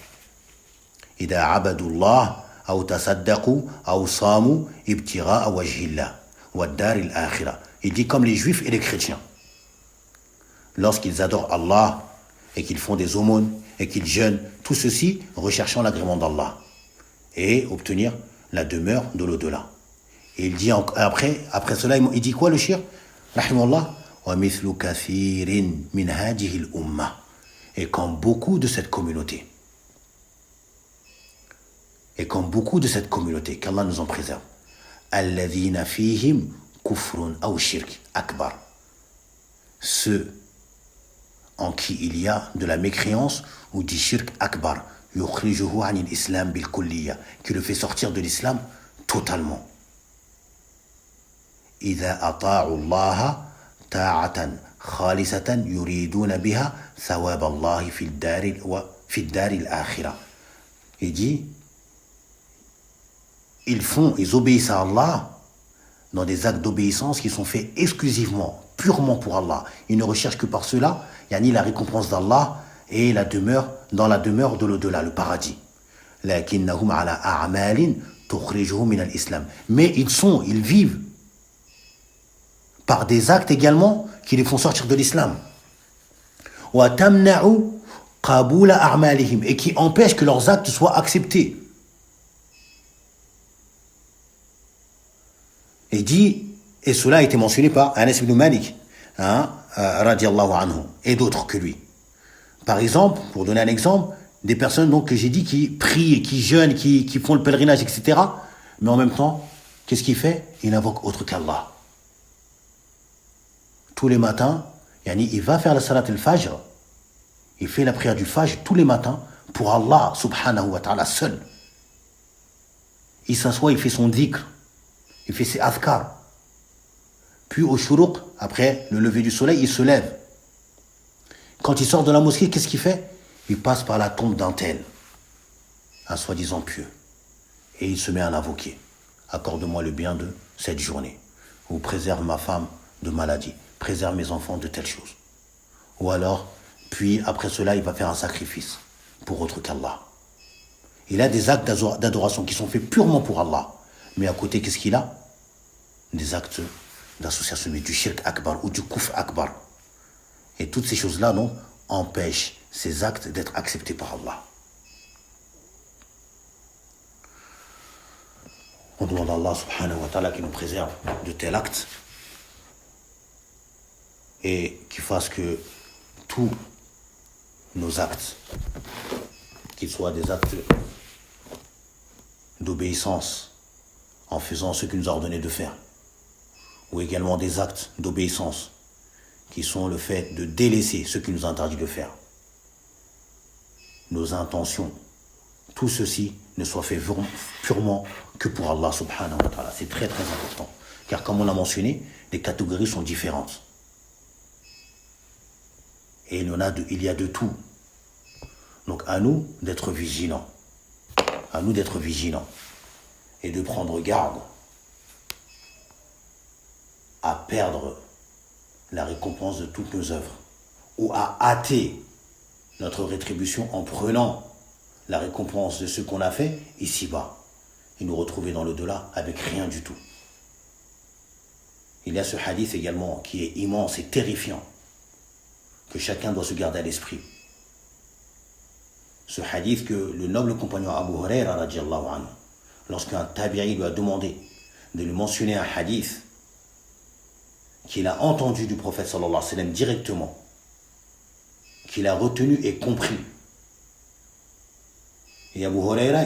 إذا عبدوا الله أو تصدقوا أو صاموا ابتغاء وجه الله والدار الآخرة. Il dit comme les juifs et les chrétiens. Lorsqu'ils adorent Allah et qu'ils font des aumônes et qu'ils jeûnent, tout ceci recherchant l'agrément d'Allah et obtenir la demeure de l'au-delà. Et il dit après cela, il dit quoi le shir? Rahimahullah, وَمِثْلُ كَثِيرٍ مِنْ هَذِهِ الْأُمَّةِ. Et comme beaucoup de cette communauté. Qu'Allah nous en préserve. الَّذِينَ فِيهِمْ كُفْرٌ أَوْ شِرْكٌ أَكْبَرٌ. Ceux en qui il y a de la mécréance ou du shirk akbar, يُخْرِجُهُ عَنِ الْإِسْلَامِ بِالْكُلِّيَّةِ, qui le fait sortir de l'islam totalement. إِذَا أَطَاعُوا اللَّهَ طاعة خالصة يريدون بها ثواب الله في الدار الآخرة. Il dit, ils obéissent à Allah dans des actes d'obéissance qui sont faits exclusivement, purement pour Allah. Ils ne recherchent que par cela, la récompense d'Allah et dans la demeure de l'au-delà, le paradis. لكنهم على أعمال تخرجهم من الإسلام. Mais ils vivent par des actes également qui les font sortir de l'islam. وَتَمْنَعُ قَبُولَ أَعْمَالِهِمْ, et qui empêchent que leurs actes soient acceptés. Et dit, et cela a été mentionné par Anas ibn Malik, radiallahu anhu, et d'autres que lui. Par exemple, pour donner un exemple, des personnes donc, que j'ai dit qui prient, qui jeûnent, qui font le pèlerinage, etc. Mais en même temps, qu'est-ce qu'il fait? Il n'invoque autre qu'Allah. Tous les matins, il va faire la salat al-fajr. Il fait la prière du fajr tous les matins pour Allah subhanahu wa ta'ala seul. Il s'assoit, il fait son dhikr, il fait ses adhkar. Puis au shuruq, après le lever du soleil, il se lève. Quand il sort de la mosquée, qu'est-ce qu'il fait? Il passe par la tombe d'un tel, un soi-disant pieux. Et il se met à l'invoquer. Accorde-moi le bien de cette journée. Ou préserve ma femme de maladie. Préserve mes enfants de telles choses. Ou alors, puis après cela, il va faire un sacrifice pour autre qu'Allah. Il a des actes d'adoration qui sont faits purement pour Allah. Mais à côté, qu'est-ce qu'il a? Des actes d'association, du shirk akbar ou du kufr akbar. Et toutes ces choses-là, non, empêchent ces actes d'être acceptés par Allah. On demande à Allah subhanahu wa ta'ala qu'il nous préserve de tels actes et qu'il fasse que tous nos actes, qu'ils soient des actes d'obéissance en faisant ce qu'il nous a ordonné de faire, ou également des actes d'obéissance qui sont le fait de délaisser ce qu'il nous a interdit de faire. Nos intentions, tout ceci ne soit fait purement que pour Allah subhanahu wa ta'ala. C'est très très important. Car comme on l'a mentionné, les catégories sont différentes. Et il y a de tout. Donc à nous d'être vigilants. À nous d'être vigilants. Et de prendre garde à perdre la récompense de toutes nos œuvres. Ou à hâter notre rétribution en prenant la récompense de ce qu'on a fait ici-bas. Et nous retrouver dans l'au-delà avec rien du tout. Il y a ce hadith également qui est immense et terrifiant, que chacun doit se garder à l'esprit. Ce hadith que le noble compagnon Abu Huraira radiyallahu anhu, lorsqu'un tabi'i lui a demandé de lui mentionner un hadith qu'il a entendu du prophète sallallahu alayhi wa sallam directement, qu'il a retenu et compris. Et Abu Huraira,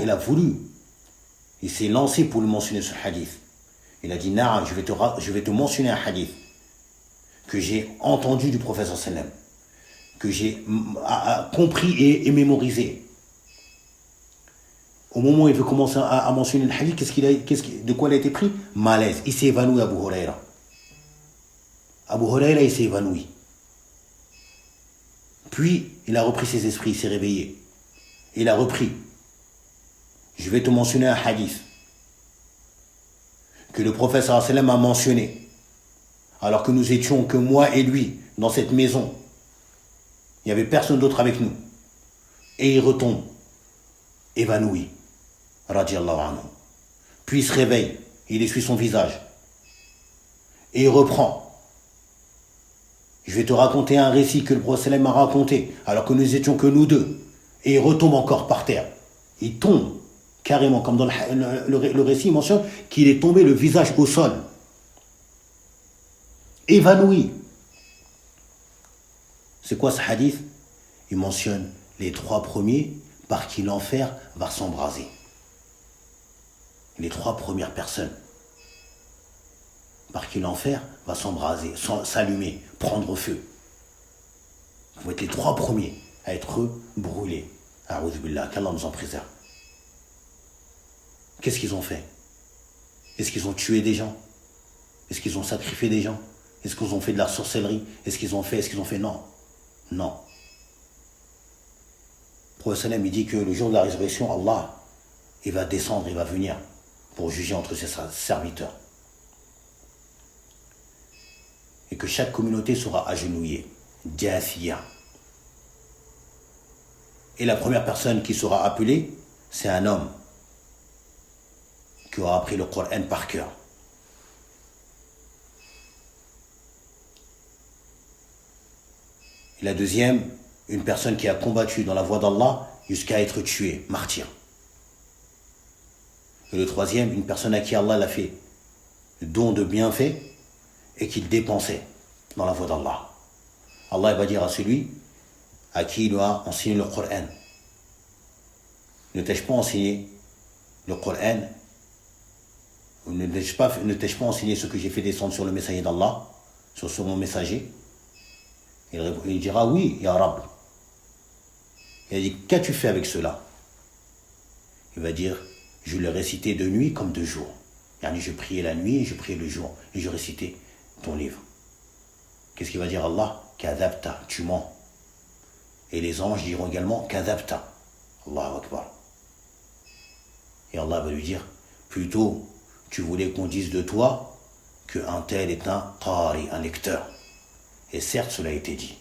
il s'est lancé pour lui mentionner ce hadith. Il a dit, Na'am, je vais te mentionner un hadith que j'ai entendu du prophète sallallahu alayhi wa sallam, que j'ai compris et mémorisé. Au moment où il veut commencer à mentionner le hadith, de quoi il a été pris? Malaise. Il s'est évanoui, Abu Huraira. Abu Huraira, il s'est évanoui. Puis, il a repris ses esprits, il s'est réveillé. Il a repris. Je vais te mentionner un hadith que le prophète sallallahu alayhi wa sallam a mentionné, alors que nous étions que moi et lui dans cette maison. Il n'y avait personne d'autre avec nous. Et il retombe, évanoui, radiyallahu anhu. Puis il se réveille, il essuie son visage. Et il reprend. Je vais te raconter un récit que le prophète m'a raconté, alors que nous étions que nous deux. Et il retombe encore par terre. Il tombe, carrément, comme dans le récit, il mentionne qu'il est tombé le visage au sol. Évanoui. C'est quoi ce hadith? Il mentionne les 3 premiers par qui l'enfer va s'embraser. Les 3 premières personnes par qui l'enfer va s'embraser, s'allumer, prendre feu. Ils vont être les 3 premiers à être brûlés. A'udhu billah, qu'Allah nous en préserve. Qu'est-ce qu'ils ont fait? Est-ce qu'ils ont tué des gens? Est-ce qu'ils ont sacrifié des gens? Est-ce qu'ils ont fait de la sorcellerie? Est-ce qu'ils ont fait? Non. Non. Le prophète il dit que le jour de la résurrection, Allah, il va descendre, il va venir pour juger entre ses serviteurs. Et que chaque communauté sera agenouillée. Jathia. Et la première personne qui sera appelée, c'est un homme qui aura appris le Coran par cœur. Et la deuxième, une personne qui a combattu dans la voie d'Allah jusqu'à être tuée, martyr. Et le troisième, une personne à qui Allah l'a fait don de bienfaits et qu'il dépensait dans la voie d'Allah. Allah va dire à celui à qui il a enseigné le Coran: ne t'ai-je pas enseigné le Coran? Ne t'ai-je pas enseigné ce que j'ai fait descendre sur le messager d'Allah, sur mon messager? Il dira oui, Ya Rab. Il a dit, qu'as-tu fait avec cela? Il va dire, je l'ai récité de nuit comme de jour. Je priais la nuit et je priais le jour et je récitais ton livre. Qu'est-ce qu'il va dire Allah? Kadhabta, tu mens. Et les anges diront également Kadhabta. Allahu Akbar. Et Allah va lui dire, plutôt tu voulais qu'on dise de toi qu'un tel est un qari, un lecteur. Et certes, cela a été dit.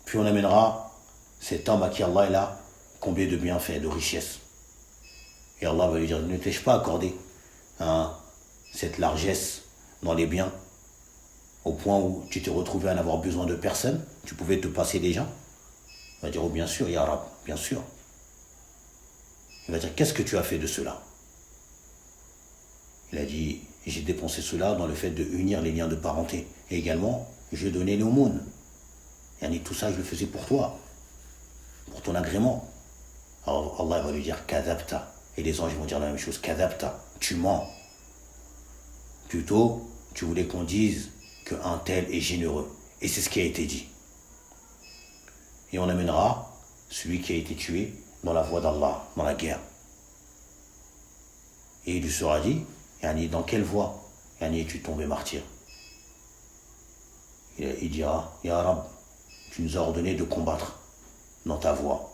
Puis on amènera cet homme à qui Allah a comblé de bienfaits, de richesses. Et Allah va lui dire, ne t'ai-je pas accordé cette largesse dans les biens? au point où tu t'es retrouvé à n'avoir besoin de personne, tu pouvais te passer des gens. Il va dire, oh bien sûr, Ya Rab, bien sûr. Il va dire, qu'est-ce que tu as fait de cela? Il a dit, j'ai dépensé cela dans le fait de unir les liens de parenté. Et également, je donnais l'aumône. Et tout ça, je le faisais pour toi, pour ton agrément. Alors Allah va lui dire, kadabta. Et les anges vont dire la même chose, kadabta, tu mens. Plutôt, tu voulais qu'on dise qu'un tel est généreux. Et c'est ce qui a été dit. Et on amènera celui qui a été tué dans la voie d'Allah, dans la guerre. Et il lui sera dit, dans quelle voie es-tu tombé martyr? Il dira, Ya Rab, tu nous as ordonné de combattre dans ta voie.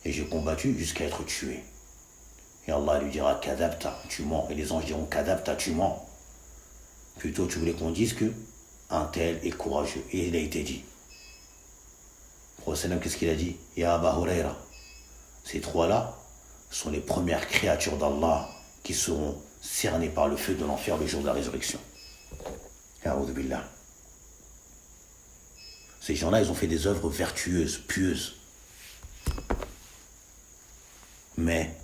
Et j'ai combattu jusqu'à être tué. Et Allah lui dira, kadabta, tu mens. Et les anges diront, kadabta, tu mens. Plutôt, tu voulais qu'on dise que un tel est courageux. Et il a été dit. Le prophète, qu'est-ce qu'il a dit? Ya Aba Huraira. Ces trois-là sont les premières créatures d'Allah qui seront cernées par le feu de l'enfer le jour de la résurrection. A'udhu billah. Ces gens-là, ils ont fait des œuvres vertueuses, pieuses. Mais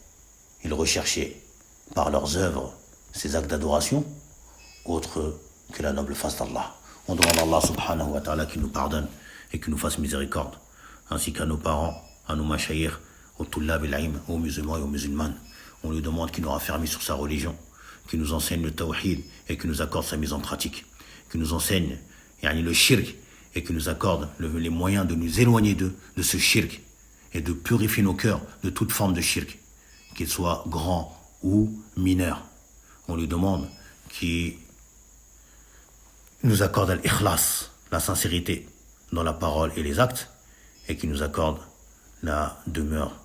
ils recherchaient par leurs œuvres ces actes d'adoration autres que la noble face d'Allah. On demande à Allah subhanahu wa ta'ala qu'il nous pardonne et qu'il nous fasse miséricorde, ainsi qu'à nos parents, à nos mashayikh, aux tullab al-ilm, aux musulmans et aux musulmanes. On lui demande qu'il nous raffermisse sur sa religion, qu'il nous enseigne le tawhid et qu'il nous accorde sa mise en pratique, qu'il nous enseigne le shirk et qu'il nous accorde les moyens de nous éloigner de ce shirk et de purifier nos cœurs de toute forme de shirk, qu'il soit grand ou mineur. On lui demande qu'il nous accorde l'ikhlas, la sincérité dans la parole et les actes, et qu'il nous accorde la demeure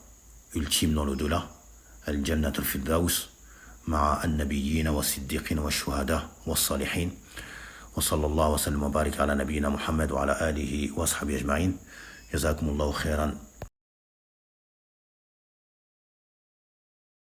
ultime dans l'au-delà, al-jannat al-firdaus, ma'a an-nabiyyin wa siddiqin wa shuhada wa salihin. Wa sallallahu wa sallam wa barik ala nabiyyina Muhammad wa ala alihi wa ashabihi ajma'in. Jazakumullahu khairan.